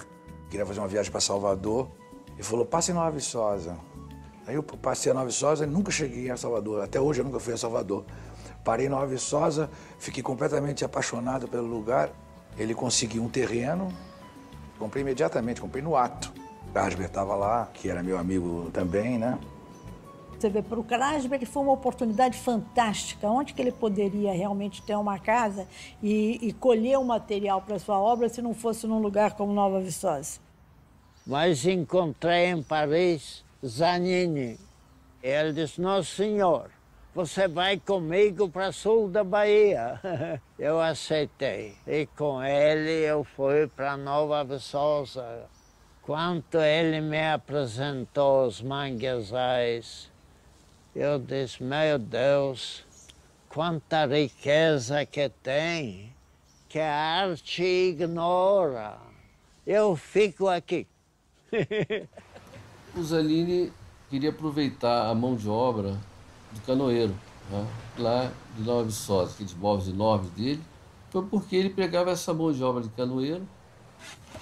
Queria fazer uma viagem para Salvador e falou, passe em Nova Viçosa. Aí eu passei a Nova Viçosa e nunca cheguei a Salvador. Até hoje eu nunca fui a Salvador. Parei em Nova Viçosa, fiquei completamente apaixonado pelo lugar. Ele conseguiu um terreno, comprei imediatamente, comprei no ato. O Krasber estava lá, que era meu amigo também, né? Você vê, para o Krasber foi uma oportunidade fantástica, onde que ele poderia realmente ter uma casa e colher o material para sua obra se não fosse num lugar como Nova Viçosa. Mas encontrei em Paris Zanini. Ele disse, nosso senhor, você vai comigo para o sul da Bahia. Eu aceitei. E com ele eu fui para Nova Viçosa. Quando ele me apresentou os manguezais, eu disse, meu Deus, quanta riqueza que tem, que a arte ignora. Eu fico aqui. O Zanini queria aproveitar a mão de obra do canoeiro, né? Lá de Nova Viçosa, aqueles móveis enormes dele. Foi porque ele pegava essa mão de obra de canoeiro,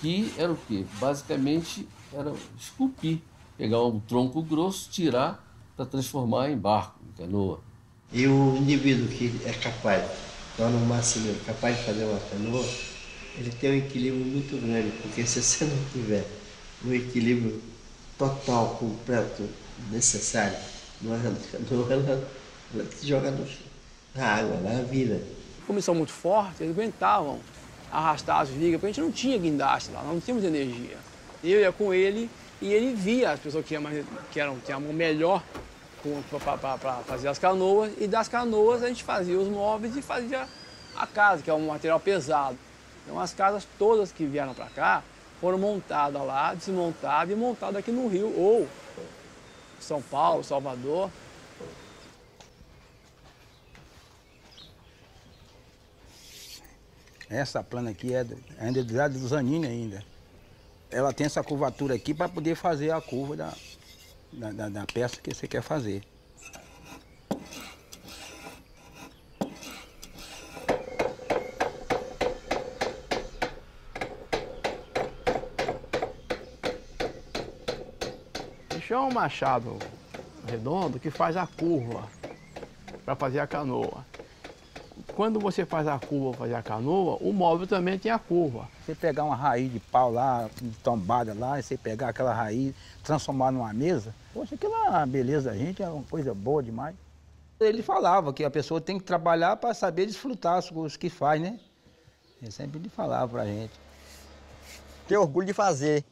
que era o quê? Basicamente era esculpir, pegar um tronco grosso, tirar para transformar em barco, em canoa. E o indivíduo que é capaz, torna um marceneiro capaz de fazer uma canoa, ele tem um equilíbrio muito grande, porque se você não tiver um equilíbrio total, completo, necessário, numa canoa, ela te joga na água, na vida. Como eles são muito fortes, eles aguentavam arrastar as vigas, porque a gente não tinha guindaste lá, não tínhamos energia. Eu ia com ele e ele via as pessoas que tinham a mão melhor para fazer as canoas, e das canoas a gente fazia os móveis e fazia a casa, que é um material pesado. Então as casas todas que vieram para cá foram montadas lá, desmontadas e montadas aqui no Rio, ou São Paulo, Salvador. Essa plana aqui ainda é do Zanini ainda. Ela tem essa curvatura aqui para poder fazer a curva da peça que você quer fazer. Isso é um machado redondo que faz a curva para fazer a canoa. Quando você faz a curva para fazer a canoa, o móvel também tem a curva. Você pegar uma raiz de pau lá, tombada lá, e você pegar aquela raiz, transformar numa mesa, poxa, aquilo é uma beleza da gente, é uma coisa boa demais. Ele falava que a pessoa tem que trabalhar para saber desfrutar as coisas que faz, né? Ele sempre falava pra gente. Tenho orgulho de fazer.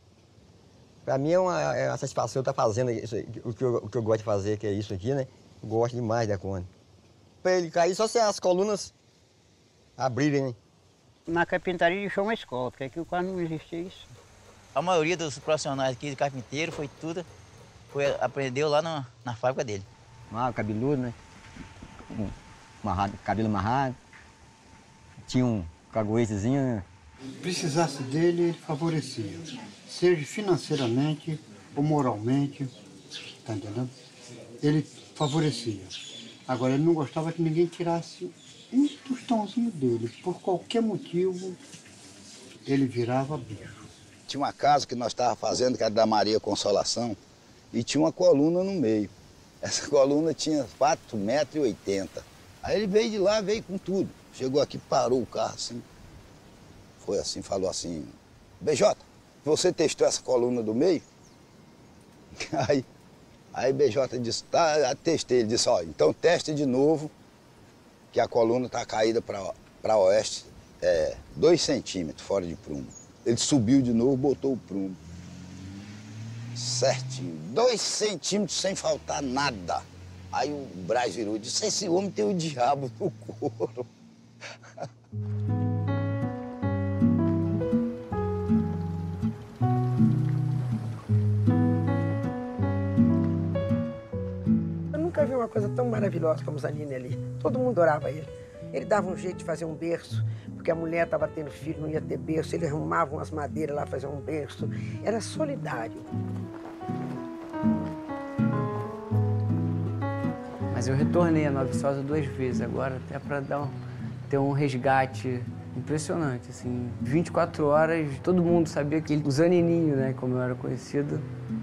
Para mim é uma satisfação estar fazendo isso, o que eu gosto de fazer, que é isso aqui, né? Eu gosto demais da Cone. Para ele cair, só se as colunas abrirem, né? Na carpintaria deixou uma escola, porque aqui quase não existia isso. A maioria dos profissionais aqui de carpinteiro aprendeu lá na fábrica dele. Cabeludo, né? Cabelo amarrado. Tinha um caguetezinho, né? Precisasse dele, ele favorecia. Seja financeiramente ou moralmente, tá entendendo? Ele favorecia. Agora, ele não gostava que ninguém tirasse um tostãozinho dele. Por qualquer motivo, ele virava bicho. Tinha uma casa que nós estávamos fazendo, que era da Maria Consolação, e tinha uma coluna no meio. Essa coluna tinha 4,80 metros. Aí ele veio de lá, veio com tudo. Chegou aqui, parou o carro assim. Foi assim, falou assim, BJ, você testou essa coluna do meio? Aí BJ disse, tá, testei. Ele disse, ó, então teste de novo, que a coluna tá caída para oeste, 2 centímetros fora de prumo. Ele subiu de novo, botou o prumo. Certinho, 2 centímetros sem faltar nada. Aí o Braz virou e disse, esse homem tem o diabo no couro. Eu nunca vi uma coisa tão maravilhosa como o Zanini ali. Todo mundo adorava ele. Ele dava um jeito de fazer um berço, porque a mulher estava tendo filho, não ia ter berço. Ele arrumava umas madeiras lá, fazia um berço. Era solidário. Mas eu retornei a Nova Viçosa 2 vezes agora, até para ter um resgate impressionante, assim. 24 horas, todo mundo sabia que o Zanininho, né, como eu era conhecido,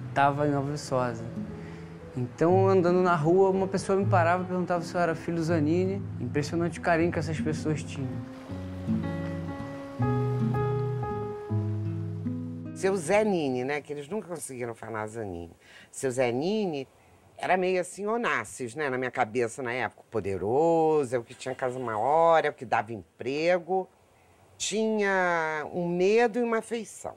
estava em Nova Viçosa. Então, andando na rua, uma pessoa me parava e perguntava se eu era filho do Zanini. Impressionante o carinho que essas pessoas tinham. Seu Zé Nini, né, que eles nunca conseguiram falar Zanini. Seu Zé Nini era meio assim Onassis, né, na minha cabeça na época. Poderoso, é o que tinha casa maior, é o que dava emprego. Tinha um medo e uma afeição.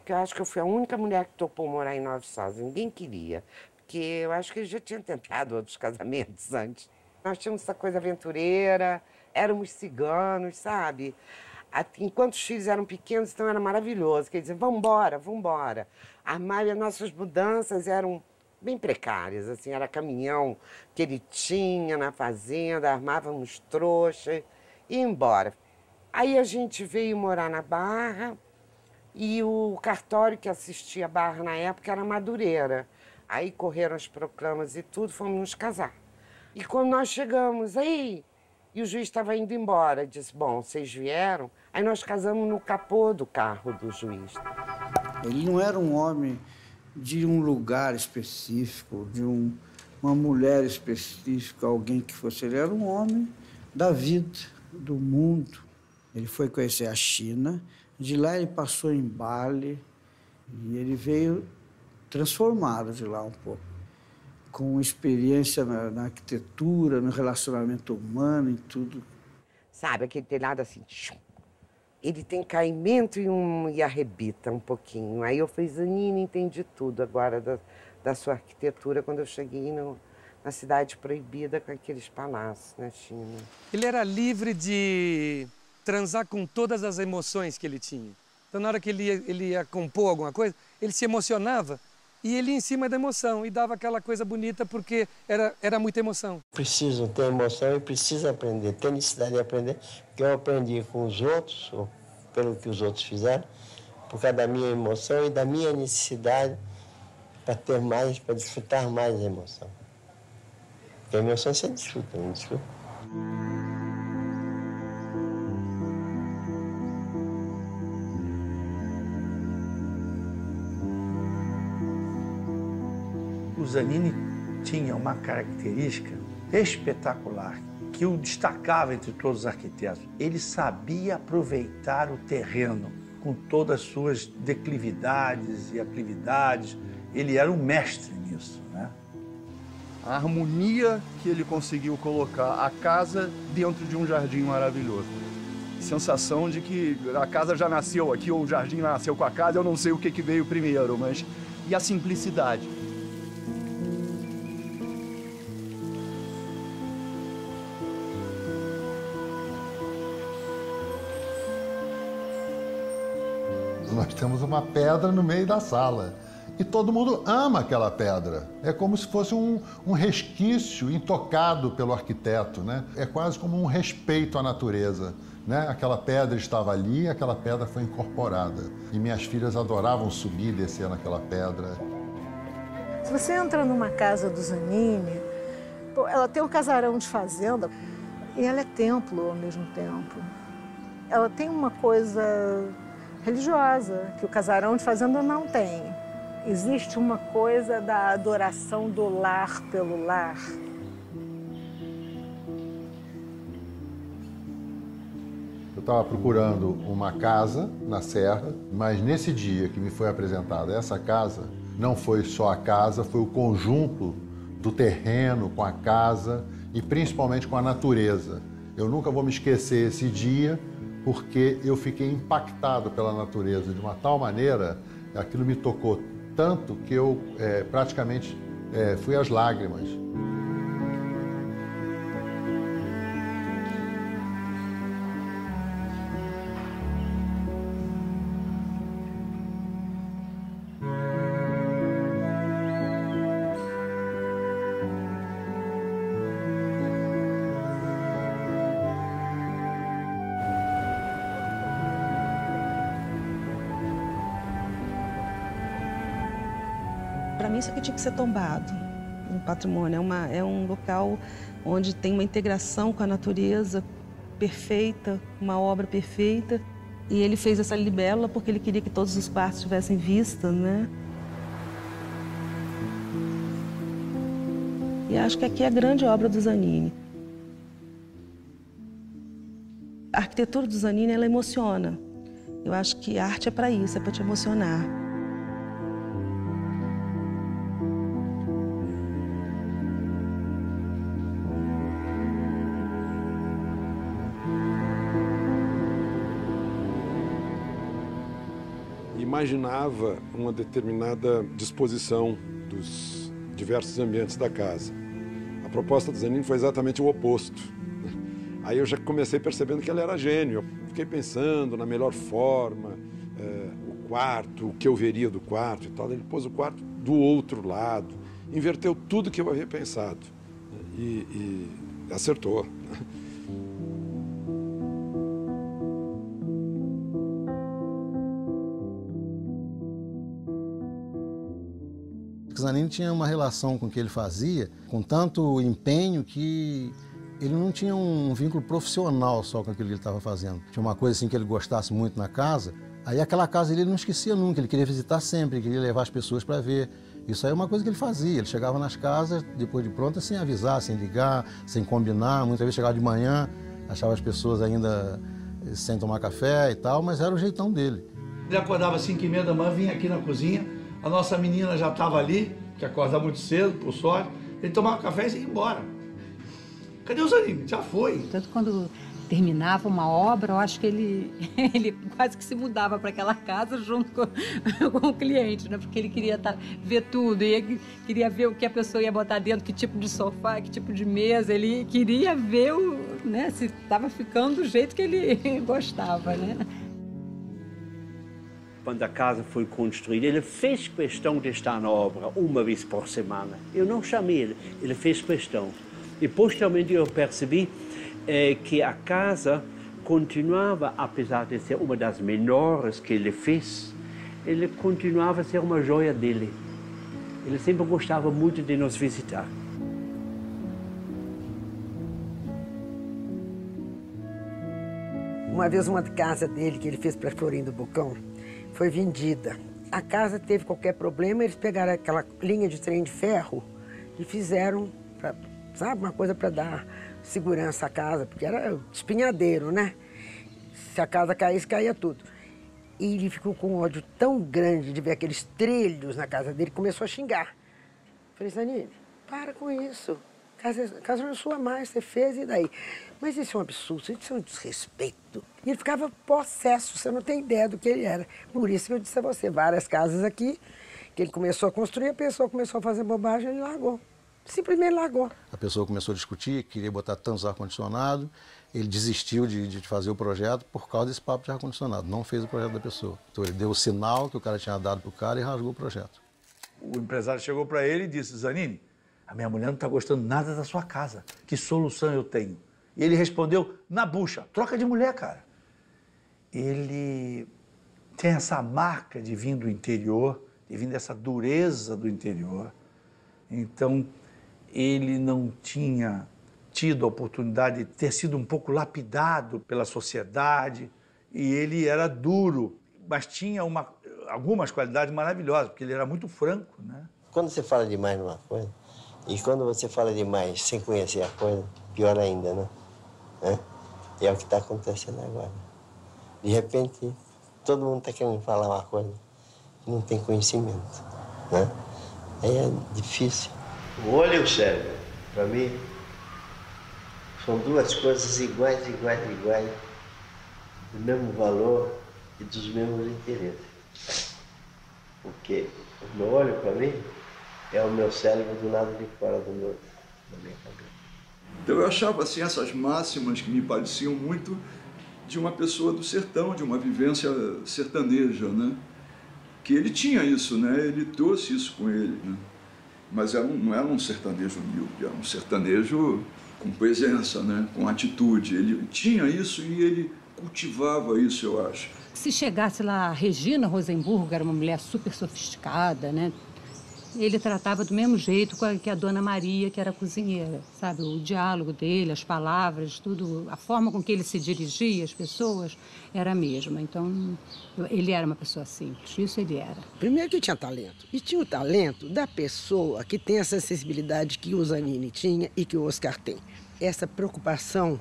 Eu acho que eu fui a única mulher que topou morar em Nova Viçosa. Ninguém queria, porque eu acho que ele já tinha tentado outros casamentos antes. Nós tínhamos essa coisa aventureira, éramos ciganos, sabe? Enquanto os filhos eram pequenos, então era maravilhoso. Quer dizer, vamos embora, vamos embora. As nossas mudanças eram bem precárias, assim, era caminhão que ele tinha na fazenda, armávamos trouxa e ia embora. Aí a gente veio morar na Barra e o cartório que assistia a Barra na época era Madureira. Aí correram as proclamas e tudo, fomos nos casar. E quando nós chegamos aí, e o juiz estava indo embora, disse, bom, vocês vieram? Aí nós casamos no capô do carro do juiz. Ele não era um homem de um lugar específico, de uma mulher específica, alguém que fosse. Ele era um homem da vida, do mundo. Ele foi conhecer a China, de lá ele passou em Bali e ele veio transformado de lá um pouco, com experiência na arquitetura, no relacionamento humano, em tudo. Sabe, aquele telhado assim, ele tem caimento e arrebita um pouquinho. Aí eu falei, Zanini, entendi tudo agora da sua arquitetura quando eu cheguei na Cidade Proibida com aqueles palácios na China. Ele era livre de transar com todas as emoções que ele tinha. Então, na hora que ele ia compor alguma coisa, ele se emocionava e ele ia em cima da emoção e dava aquela coisa bonita porque era muita emoção. Preciso ter emoção e preciso aprender, ter necessidade de aprender, porque eu aprendi com os outros, ou pelo que os outros fizeram, por causa da minha emoção e da minha necessidade para ter mais, para desfrutar mais da emoção. Porque a emoção você desfruta, não desfruta? O Zanini tinha uma característica espetacular que o destacava entre todos os arquitetos. Ele sabia aproveitar o terreno com todas as suas declividades e aclividades. Ele era um mestre nisso, né? A harmonia que ele conseguiu colocar a casa dentro de um jardim maravilhoso. Sensação de que a casa já nasceu aqui, ou o jardim nasceu com a casa, eu não sei o que veio primeiro, mas... E a simplicidade. Nós temos uma pedra no meio da sala e todo mundo ama aquela pedra. É como se fosse um resquício intocado pelo arquiteto, né? É quase como um respeito à natureza, né? Aquela pedra estava ali, aquela pedra foi incorporada. E minhas filhas adoravam subir e descer naquela pedra. Se você entra numa casa do Zanini, ela tem um casarão de fazenda e ela é templo ao mesmo tempo. Ela tem uma coisa religiosa, que o casarão de fazenda não tem. Existe uma coisa da adoração do lar pelo lar. Eu estava procurando uma casa na Serra, mas nesse dia que me foi apresentada essa casa, não foi só a casa, foi o conjunto do terreno com a casa e principalmente com a natureza. Eu nunca vou me esquecer esse dia, porque eu fiquei impactado pela natureza de uma tal maneira, aquilo me tocou tanto que eu praticamente fui às lágrimas. Para mim, isso aqui tinha que ser tombado, um patrimônio. É um local onde tem uma integração com a natureza perfeita, uma obra perfeita. E ele fez essa libélula porque ele queria que todos os quartos tivessem vista, né? E acho que aqui é a grande obra do Zanini. A arquitetura do Zanini, ela emociona. Eu acho que a arte é para isso, é para te emocionar. Imaginava uma determinada disposição dos diversos ambientes da casa. A proposta do Zanini foi exatamente o oposto. Aí eu já comecei percebendo que ele era gênio. Eu fiquei pensando na melhor forma, o quarto, o que eu veria do quarto e tal. Ele pôs o quarto do outro lado, inverteu tudo que eu havia pensado e acertou. Zanini tinha uma relação com o que ele fazia, com tanto empenho que ele não tinha um vínculo profissional só com aquilo que ele estava fazendo. Tinha uma coisa assim que ele gostasse muito na casa, aí aquela casa ele não esquecia nunca, ele queria visitar sempre, ele queria levar as pessoas para ver. Isso aí é uma coisa que ele fazia, ele chegava nas casas, depois de pronta, sem avisar, sem ligar, sem combinar, muitas vezes chegava de manhã, achava as pessoas ainda sem tomar café e tal, mas era o jeitão dele. Ele acordava às 5h30 da manhã, vinha aqui na cozinha, a nossa menina já estava ali, que acorda muito cedo, por sorte, ele tomava café e ia embora. Cadê o Zanini? Já foi. Tanto quando terminava uma obra, eu acho que ele quase que se mudava para aquela casa junto com o cliente, né? Porque ele queria ver tudo, queria ver o que a pessoa ia botar dentro, que tipo de sofá, que tipo de mesa, ele queria ver né, se estava ficando do jeito que ele gostava, né? Quando a casa foi construída, ele fez questão de estar na obra uma vez por semana. Eu não chamei ele fez questão. E posteriormente eu percebi que a casa continuava, apesar de ser uma das menores que ele fez, ele continuava a ser uma joia dele. Ele sempre gostava muito de nos visitar. Uma vez uma casa dele que ele fez para Florindo Bocão foi vendida. A casa teve qualquer problema, eles pegaram aquela linha de trem de ferro e fizeram, sabe, uma coisa para dar segurança à casa, porque era espinhadeiro, né? Se a casa caísse, caía tudo. E ele ficou com um ódio tão grande de ver aqueles trilhos na casa dele, começou a xingar. Falei, Zanini, para com isso. A casa não é sua mais, você fez e daí? Mas isso é um absurdo, isso é um desrespeito. E ele ficava possesso, você não tem ideia do que ele era. Por isso que eu disse a você, várias casas aqui, que ele começou a construir, a pessoa começou a fazer bobagem, ele largou. Simplesmente largou. A pessoa começou a discutir, queria botar tantos ar-condicionado, ele desistiu de fazer o projeto por causa desse papo de ar-condicionado, não fez o projeto da pessoa. Então ele deu o sinal que o cara tinha dado para o cara e rasgou o projeto. O empresário chegou para ele e disse, Zanini, a minha mulher não está gostando nada da sua casa, que solução eu tenho? E ele respondeu, na bucha, troca de mulher, cara. Ele tem essa marca de vir do interior, de vir dessa dureza do interior. Então, ele não tinha tido a oportunidade de ter sido um pouco lapidado pela sociedade, e ele era duro, mas tinha algumas qualidades maravilhosas, porque ele era muito franco, né? Quando você fala demais numa coisa, e quando você fala demais sem conhecer a coisa, pior ainda, né? É o que está acontecendo agora. De repente, todo mundo está querendo falar uma coisa que não tem conhecimento, né? Aí é difícil. O olho e o cérebro, para mim, são duas coisas iguais. do mesmo valor e dos mesmos interesses. Porque o meu olho, para mim, é o meu cérebro do lado de fora da minha cabeça. Então eu achava assim, essas máximas que me pareciam muito de uma pessoa do sertão, de uma vivência sertaneja, né? Que ele tinha isso, né? Ele trouxe isso com ele, né? Mas não era um sertanejo míope, era um sertanejo com presença, né? Com atitude. Ele tinha isso e ele cultivava isso, eu acho. Se chegasse lá a Regina Rosenburg, era uma mulher super sofisticada, né? Ele tratava do mesmo jeito que a Dona Maria, que era cozinheira, sabe? O diálogo dele, as palavras, tudo, a forma com que ele se dirigia às pessoas era a mesma. Então, ele era uma pessoa simples, isso ele era. Primeiro que tinha talento. E tinha o talento da pessoa que tem essa sensibilidade que o Zanini tinha e que o Oscar tem. Essa preocupação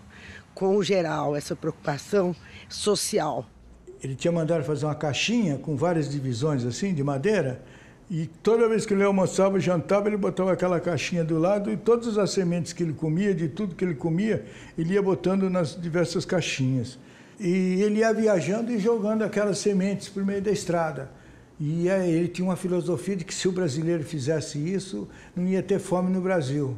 com o geral, essa preocupação social. Ele tinha mandado fazer uma caixinha com várias divisões assim, de madeira, e toda vez que ele almoçava, jantava, ele botava aquela caixinha do lado e todas as sementes que ele comia, de tudo que ele comia, ele ia botando nas diversas caixinhas. E ele ia viajando e jogando aquelas sementes por meio da estrada. E aí ele tinha uma filosofia de que se o brasileiro fizesse isso, não ia ter fome no Brasil.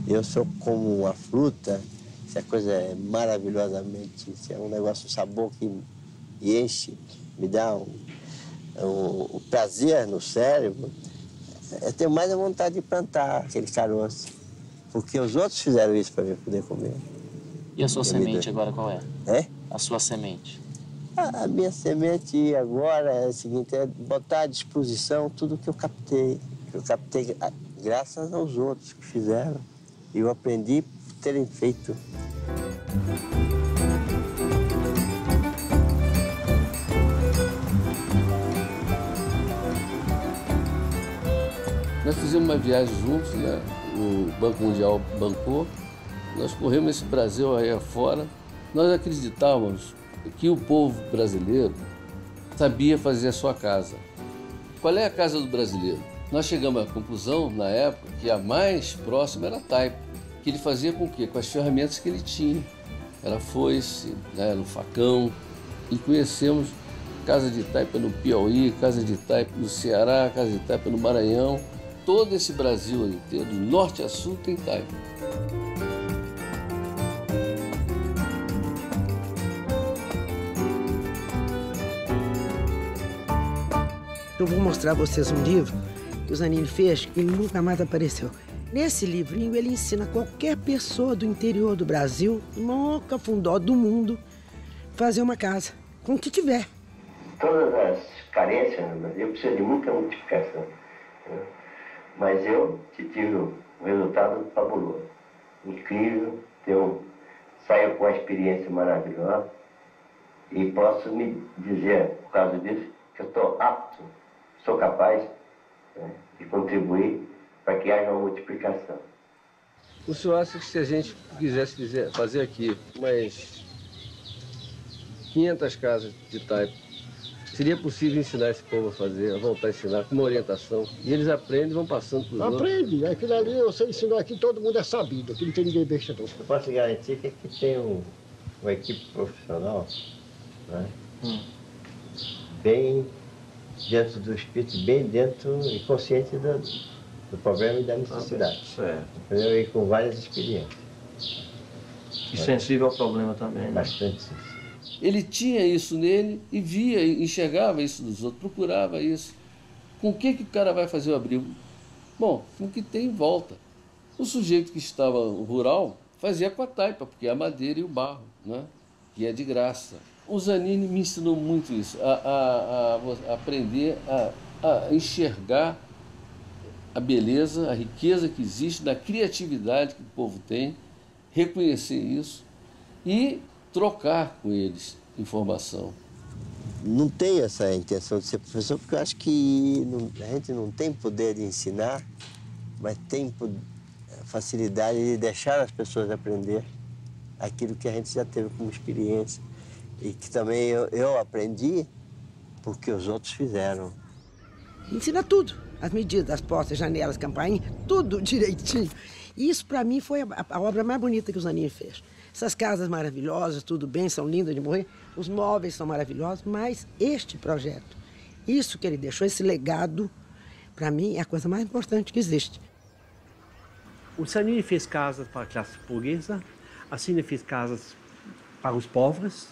Eu sou como uma fruta, essa coisa é maravilhosamente, isso é um negócio, um sabor que enche, me dá o prazer no cérebro. Eu tenho mais a vontade de plantar aquele caroço, porque os outros fizeram isso para eu poder comer. E a sua semente agora qual é? É? A sua semente? A minha semente agora é o seguinte, é botar à disposição tudo que eu captei. Graças aos outros que fizeram. E eu aprendi por terem feito. Nós fizemos uma viagem juntos, né? O Banco Mundial bancou. Nós corremos esse Brasil aí afora. Nós acreditávamos que o povo brasileiro sabia fazer a sua casa. Qual é a casa do brasileiro? Nós chegamos à conclusão, na época, que a mais próxima era a taipa, que ele fazia com o quê? Com as ferramentas que ele tinha. Era a foice, né? Era o facão. E conhecemos casa de taipa no Piauí, casa de taipa no Ceará, casa de taipa no Maranhão. Todo esse Brasil inteiro, do norte a sul, tem taipa. Eu vou mostrar a vocês um livro que o Zanini fez e nunca mais apareceu. Nesse livrinho, ele ensina qualquer pessoa do interior do Brasil, no cafundó do mundo, fazer uma casa, com o que tiver. Todas as carências no Brasil precisam de muita multiplicação. Né? Mas eu tive um resultado fabuloso, incrível. Eu saio com uma experiência maravilhosa e posso me dizer, por causa disso, que eu estou apto, sou capaz, né, de contribuir para que haja uma multiplicação. O senhor acha que se a gente quisesse fazer aqui umas 500 casas de taipa, seria possível ensinar esse povo a fazer, a voltar a ensinar, com uma orientação? E eles aprendem e vão passando para os outros? Aprende. Aquilo ali, você ensinou aqui, todo mundo é sabido. Aqui não tem ninguém besta não. Eu posso garantir que aqui tem uma equipe profissional, né? Bem dentro do espírito, bem dentro e consciente do problema e da necessidade. Entendeu? E com várias experiências. E sensível ao problema também, né? Bastante sensível. Ele tinha isso nele e via, enxergava isso dos outros, procurava isso. Com o que o cara vai fazer o abrigo? Bom, com o que tem em volta. O sujeito que estava rural fazia com a taipa, porque é a madeira e o barro, né? Que é de graça. O Zanini me ensinou muito isso, a aprender a enxergar a beleza, a riqueza que existe, da criatividade que o povo tem, reconhecer isso e trocar com eles informação. Não tenho essa intenção de ser professor, porque eu acho que a gente não tem poder de ensinar, mas tem facilidade de deixar as pessoas aprender aquilo que a gente já teve como experiência e que também eu aprendi porque os outros fizeram. Ensina tudo, as medidas, as portas, janelas, campainha, tudo direitinho. E isso, para mim, foi a obra mais bonita que o Zanini fez. Essas casas maravilhosas, tudo bem, são lindas de morrer, os móveis são maravilhosos, mas este projeto, isso que ele deixou, esse legado, para mim, é a coisa mais importante que existe. O Zanini fez casas para a classe burguesa, assim ele fez casas para os pobres,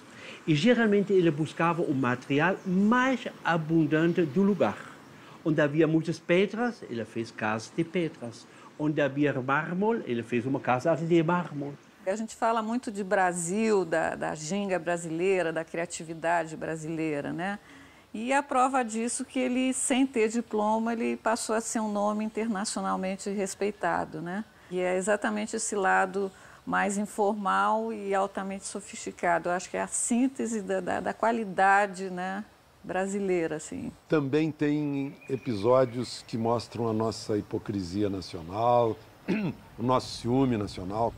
e geralmente ele buscava o material mais abundante do lugar. Onde havia muitas pedras, ele fez casas de pedras. Onde havia mármore, ele fez uma casa de mármore. A gente fala muito de Brasil, da ginga brasileira, da criatividade brasileira, né? E a prova disso que ele, sem ter diploma, ele passou a ser um nome internacionalmente respeitado, né? E é exatamente esse lado mais informal e altamente sofisticado. Eu acho que é a síntese da qualidade, né, brasileira, assim. Também tem episódios que mostram a nossa hipocrisia nacional, o nosso ciúme nacional.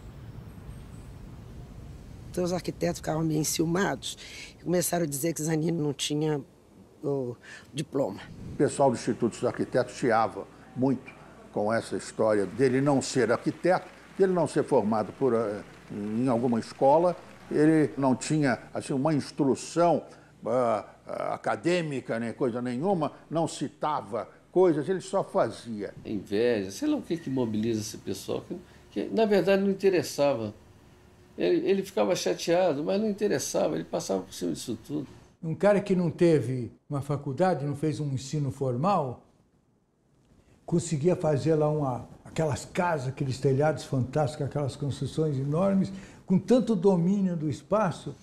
Então os arquitetos ficavam meio enciumados e começaram a dizer que Zanini não tinha o diploma. O pessoal do Instituto dos Arquitetos chiava muito com essa história dele não ser arquiteto, dele não ser formado em alguma escola, ele não tinha assim, uma instrução acadêmica, nem coisa nenhuma, não citava coisas, ele só fazia. Inveja, sei lá o que mobiliza esse pessoal, que na verdade não interessava. Ele ficava chateado, mas não interessava, ele passava por cima disso tudo. Um cara que não teve uma faculdade, não fez um ensino formal, conseguia fazer lá aquelas casas, aqueles telhados fantásticos, aquelas construções enormes, com tanto domínio do espaço.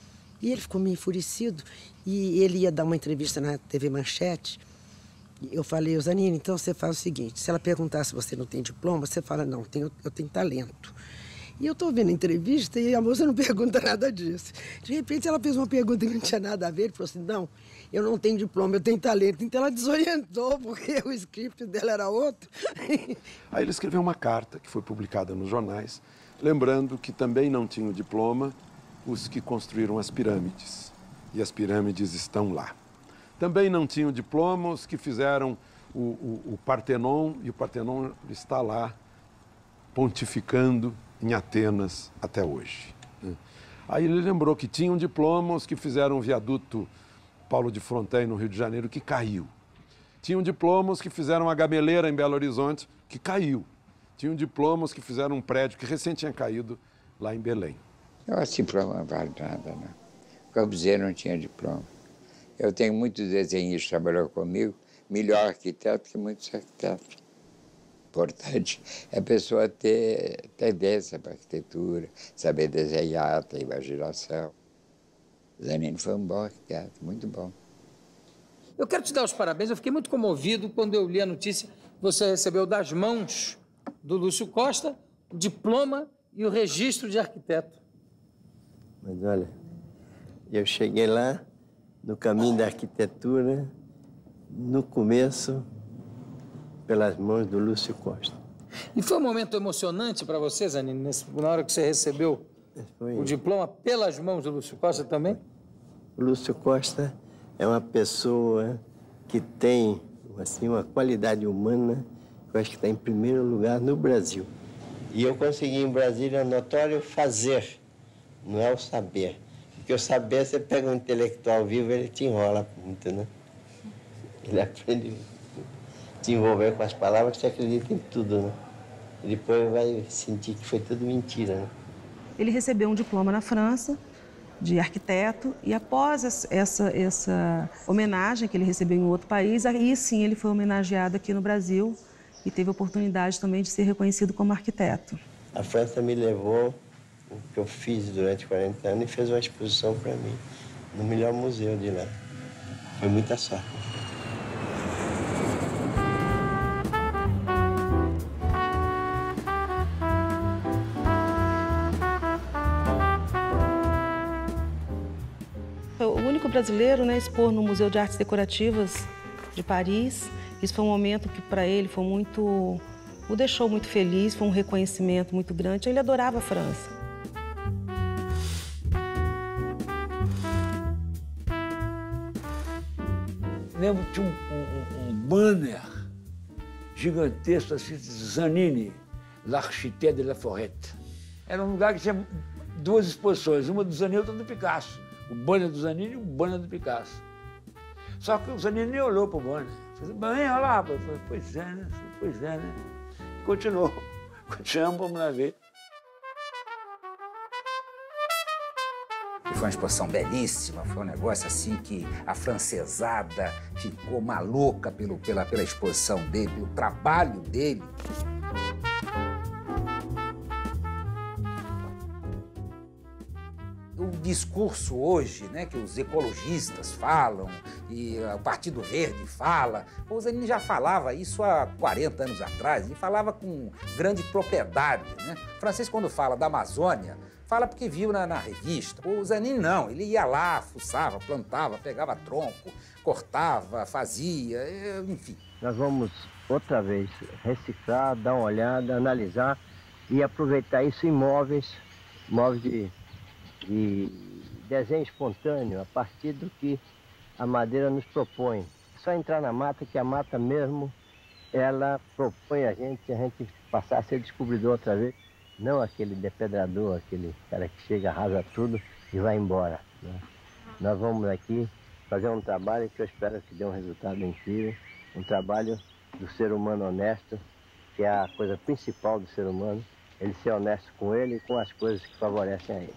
E ele ficou meio enfurecido e ele ia dar uma entrevista na TV Manchete. Eu falei, Zanini, então você faz o seguinte, se ela perguntar se você não tem diploma, você fala, não, eu tenho talento. E eu estou vendo a entrevista e a moça não pergunta nada disso. De repente ela fez uma pergunta que não tinha nada a ver, ele falou assim, não, eu não tenho diploma, eu tenho talento. Então ela desorientou, porque o script dela era outro. Aí ele escreveu uma carta que foi publicada nos jornais, lembrando que também não tinham diploma os que construíram as pirâmides. E as pirâmides estão lá. Também não tinham diploma os que fizeram o Partenon, e o Partenon está lá, pontificando em Atenas até hoje. Aí ele lembrou que tinham diploma os que fizeram o viaduto Paulo de Fronten, no Rio de Janeiro, que caiu. Tinham diploma os que fizeram a Gameleira, em Belo Horizonte, que caiu. Tinham diploma os que fizeram um prédio que recém tinha caído lá em Belém. Eu acho que diploma não vale nada, não. O Corbusier não tinha diploma. Eu tenho muitos desenhistas que trabalham comigo, melhor arquiteto que muitos arquitetos. Importante é a pessoa ter tendência para arquitetura, saber desenhar, ter imaginação. Zanini foi um bom arquiteto, muito bom. Eu quero te dar os parabéns, eu fiquei muito comovido quando eu li a notícia que você recebeu das mãos do Lúcio Costa o diploma e o registro de arquiteto. Mas olha, eu cheguei lá no caminho da arquitetura, no começo, pelas mãos do Lúcio Costa. E foi um momento emocionante para você, Zanini, na hora que você recebeu o diploma pelas mãos do Lúcio Costa também? O Lúcio Costa é uma pessoa que tem assim, uma qualidade humana que eu acho que está em primeiro lugar no Brasil. E eu consegui em Brasília notório fazer, não é o saber. Porque o saber, você pega um intelectual vivo, ele te enrola muito, né? Ele aprende a te envolver com as palavras, você acredita em tudo, né? E depois vai sentir que foi tudo mentira, né? Ele recebeu um diploma na França de arquiteto e após essa homenagem que ele recebeu em outro país, aí sim ele foi homenageado aqui no Brasil e teve a oportunidade também de ser reconhecido como arquiteto. A França me levou o que eu fiz durante 40 anos e fez uma exposição para mim no melhor museu de lá. Foi muita sorte. Foi o único brasileiro, né, a expor no Museu de Artes Decorativas de Paris. Isso foi um momento que para ele foi o deixou muito feliz, foi um reconhecimento muito grande. Ele adorava a França. Lembro que tinha um banner gigantesco assim, Zanini, l'architecte de la Forêt. Era um lugar que tinha duas exposições, uma do Zanini e outra do Picasso. O banner do Zanini e o banner do Picasso. Só que o Zanini nem olhou para o banner. Fez, bem, olha lá, rapaz. Eu falei, pois é, né? Pois é, né? Continuou. Continuamos, vamos lá ver. Foi uma exposição belíssima, foi um negócio assim que a francesada ficou maluca pela exposição dele, pelo trabalho dele. O discurso hoje, né, que os ecologistas falam e o Partido Verde fala, o Zanini já falava isso há 40 anos atrás e falava com grande propriedade, né? O francês, quando fala da Amazônia, fala porque viu na revista. O Zanini não, ele ia lá, fuçava, plantava, pegava tronco, cortava, fazia, enfim. Nós vamos outra vez reciclar, dar uma olhada, analisar e aproveitar isso em móveis de desenho espontâneo, a partir do que a madeira nos propõe. É só entrar na mata, que a mata mesmo, ela propõe a gente passar a ser descobridor outra vez. Não aquele depredador, aquele cara que chega, arrasa tudo e vai embora, né? Nós vamos aqui fazer um trabalho que eu espero que dê um resultado incrível, um trabalho do ser humano honesto, que é a coisa principal do ser humano, ele ser honesto com ele e com as coisas que favorecem a ele.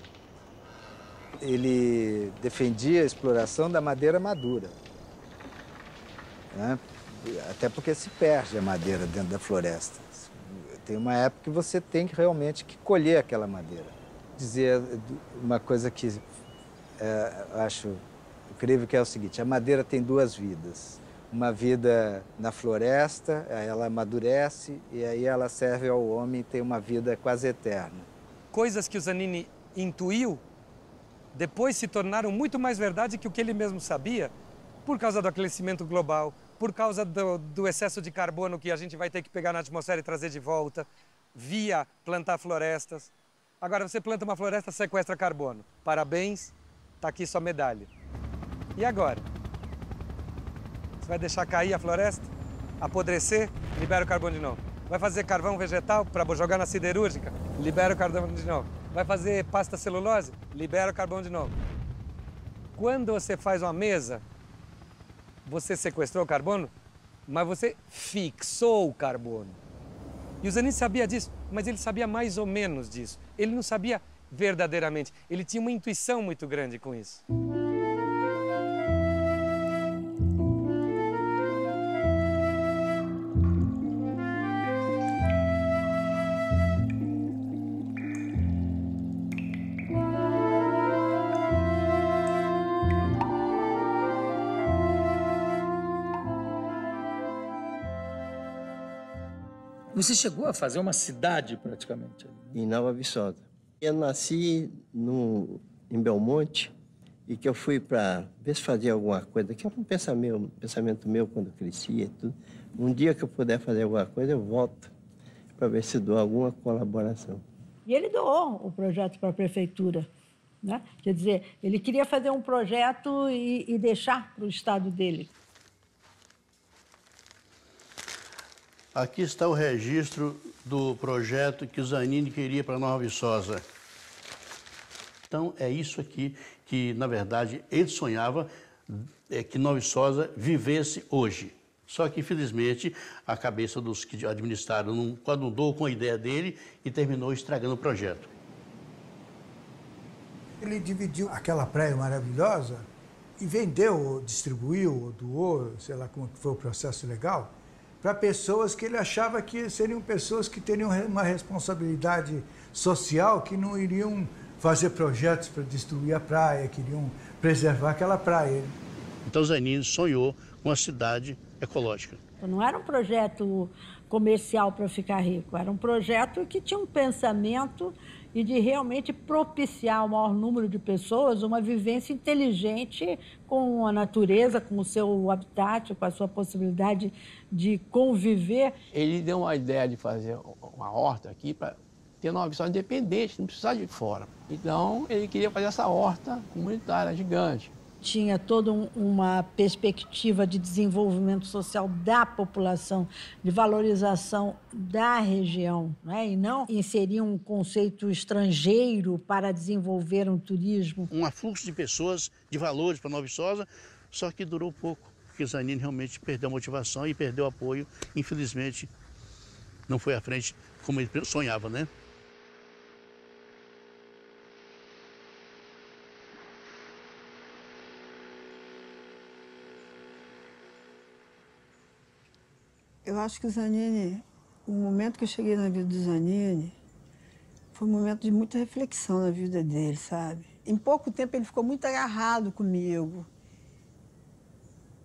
Ele defendia a exploração da madeira madura, né? Até porque se perde a madeira dentro da floresta. Tem uma época que você tem que realmente colher aquela madeira. Dizer uma coisa que acho incrível, que é o seguinte: a madeira tem duas vidas. Uma vida na floresta, ela amadurece e aí ela serve ao homem e tem uma vida quase eterna. Coisas que o Zanini intuiu depois se tornaram muito mais verdade que o que ele mesmo sabia, por causa do aquecimento global, por causa do excesso de carbono que a gente vai ter que pegar na atmosfera e trazer de volta, via plantar florestas. Agora, você planta uma floresta, sequestra carbono. Parabéns, está aqui sua medalha. E agora? Você vai deixar cair a floresta? Apodrecer? Libera o carbono de novo. Vai fazer carvão vegetal para jogar na siderúrgica? Libera o carbono de novo. Vai fazer pasta celulose? Libera o carbono de novo. Quando você faz uma mesa, você sequestrou o carbono, mas você fixou o carbono. E o Zanini sabia disso, mas ele sabia mais ou menos disso. Ele não sabia verdadeiramente. Ele tinha uma intuição muito grande com isso. Você chegou a fazer uma cidade, praticamente. Em Nova Viçosa. Eu nasci em Belmonte e que eu fui para ver se fazia alguma coisa, que era um pensamento meu quando eu crescia e tudo. Um dia que eu puder fazer alguma coisa, eu volto para ver se dou alguma colaboração. E ele doou o projeto para a prefeitura, né? Quer dizer, ele queria fazer um projeto e deixar para o estado dele. Aqui está o registro do projeto que o Zanini queria para Nova Viçosa. Então, é isso aqui que, na verdade, ele sonhava que Nova Viçosa vivesse hoje. Só que, infelizmente, a cabeça dos que administraram não coadundou com a ideia dele e terminou estragando o projeto. Ele dividiu aquela praia maravilhosa e vendeu, distribuiu, doou, sei lá como foi o processo legal, para pessoas que ele achava que seriam pessoas que teriam uma responsabilidade social, que não iriam fazer projetos para destruir a praia, queriam preservar aquela praia. Então Zanini sonhou com uma cidade ecológica. Não era um projeto comercial para ficar rico, era um projeto que tinha um pensamento e de realmente propiciar o maior número de pessoas uma vivência inteligente com a natureza, com o seu habitat, com a sua possibilidade de conviver. Ele deu uma ideia de fazer uma horta aqui para ter uma visão independente, não precisar de fora. Então, ele queria fazer essa horta comunitária gigante. tinha toda uma perspectiva de desenvolvimento social da população, de valorização da região, né? E não inserir um conceito estrangeiro para desenvolver um turismo. Um afluxo de pessoas, de valores para Nova Viçosa, só que durou pouco, porque Zanini realmente perdeu a motivação e perdeu o apoio. Infelizmente, não foi à frente como ele sonhava, né? Eu acho que o Zanini, o momento que eu cheguei na vida do Zanini, foi um momento de muita reflexão na vida dele, sabe? Em pouco tempo ele ficou muito agarrado comigo.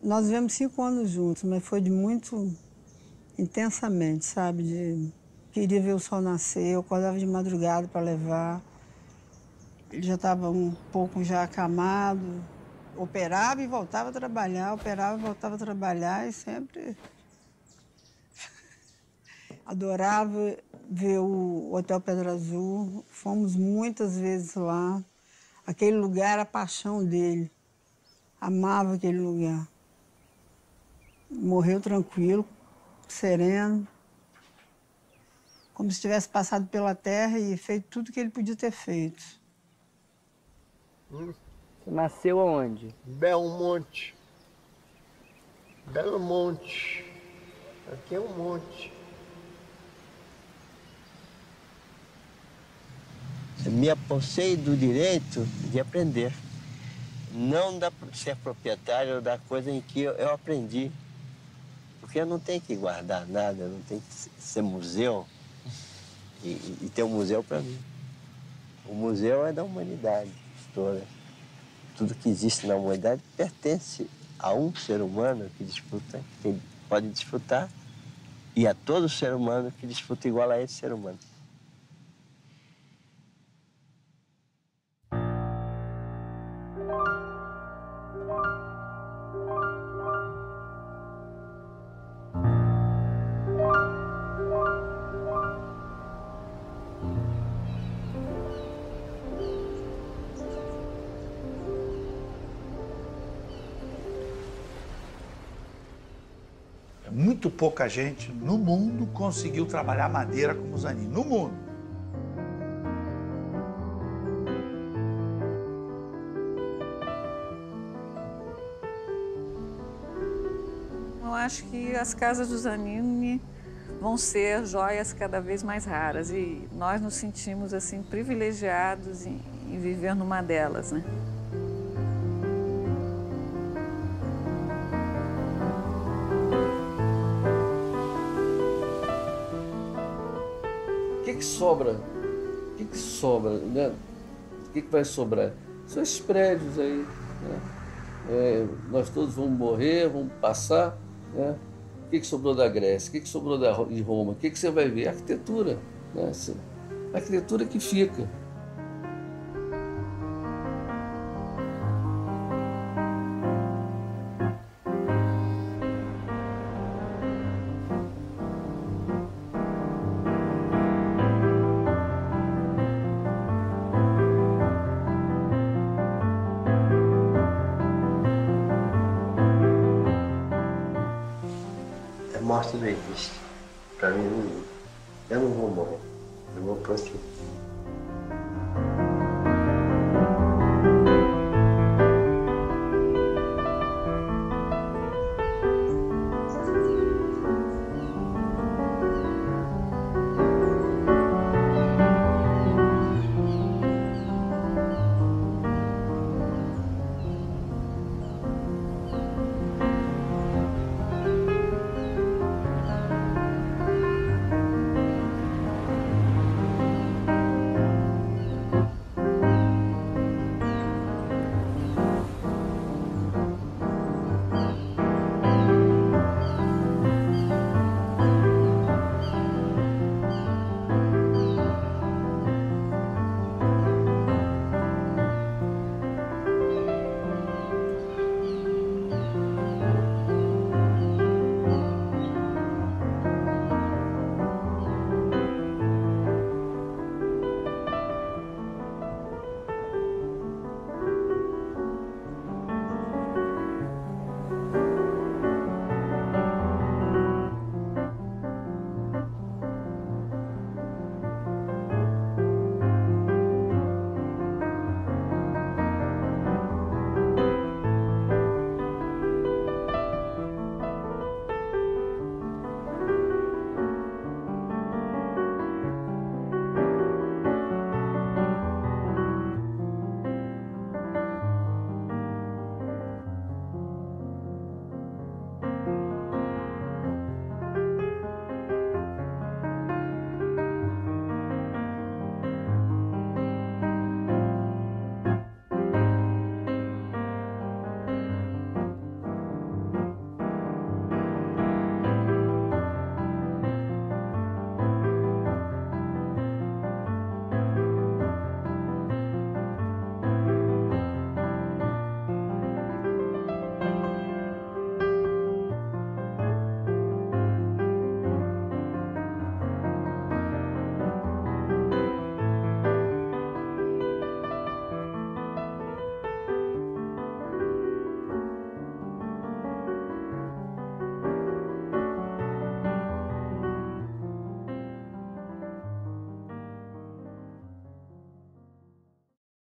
Nós vivemos 5 anos juntos, mas foi de muito intensamente, sabe? Queria ver o sol nascer, eu acordava de madrugada para levar. Ele já estava um pouco já acamado, operava e voltava a trabalhar, operava e voltava a trabalhar e sempre... Adorava ver o Hotel Pedra Azul, fomos muitas vezes lá. Aquele lugar era a paixão dele, amava aquele lugar. Morreu tranquilo, sereno, como se tivesse passado pela terra e feito tudo que ele podia ter feito. Você nasceu aonde? Belmonte. Belo Monte. Aqui é um monte. Me apossei do direito de aprender. Não da ser proprietário da coisa em que eu aprendi. Porque eu não tenho que guardar nada, eu não tenho que ser museu e ter um museu para mim. O museu é da humanidade toda. Tudo que existe na humanidade pertence a um ser humano que disputa, que ele pode desfrutar, e a todo ser humano que disputa igual a esse ser humano. Muito pouca gente no mundo conseguiu trabalhar madeira como Zanini, no mundo. Eu acho que as casas do Zanini vão ser joias cada vez mais raras e nós nos sentimos assim privilegiados em viver numa delas, né? O que sobra? O que sobra, né? O que vai sobrar? São esses prédios aí, né? Nós todos vamos morrer, vamos passar, né? O que sobrou da Grécia? O que sobrou de Roma? O que você vai ver? A arquitetura, né? A arquitetura que fica. Morte não existe. Para mim, eu não vou morrer. Eu vou prosseguir.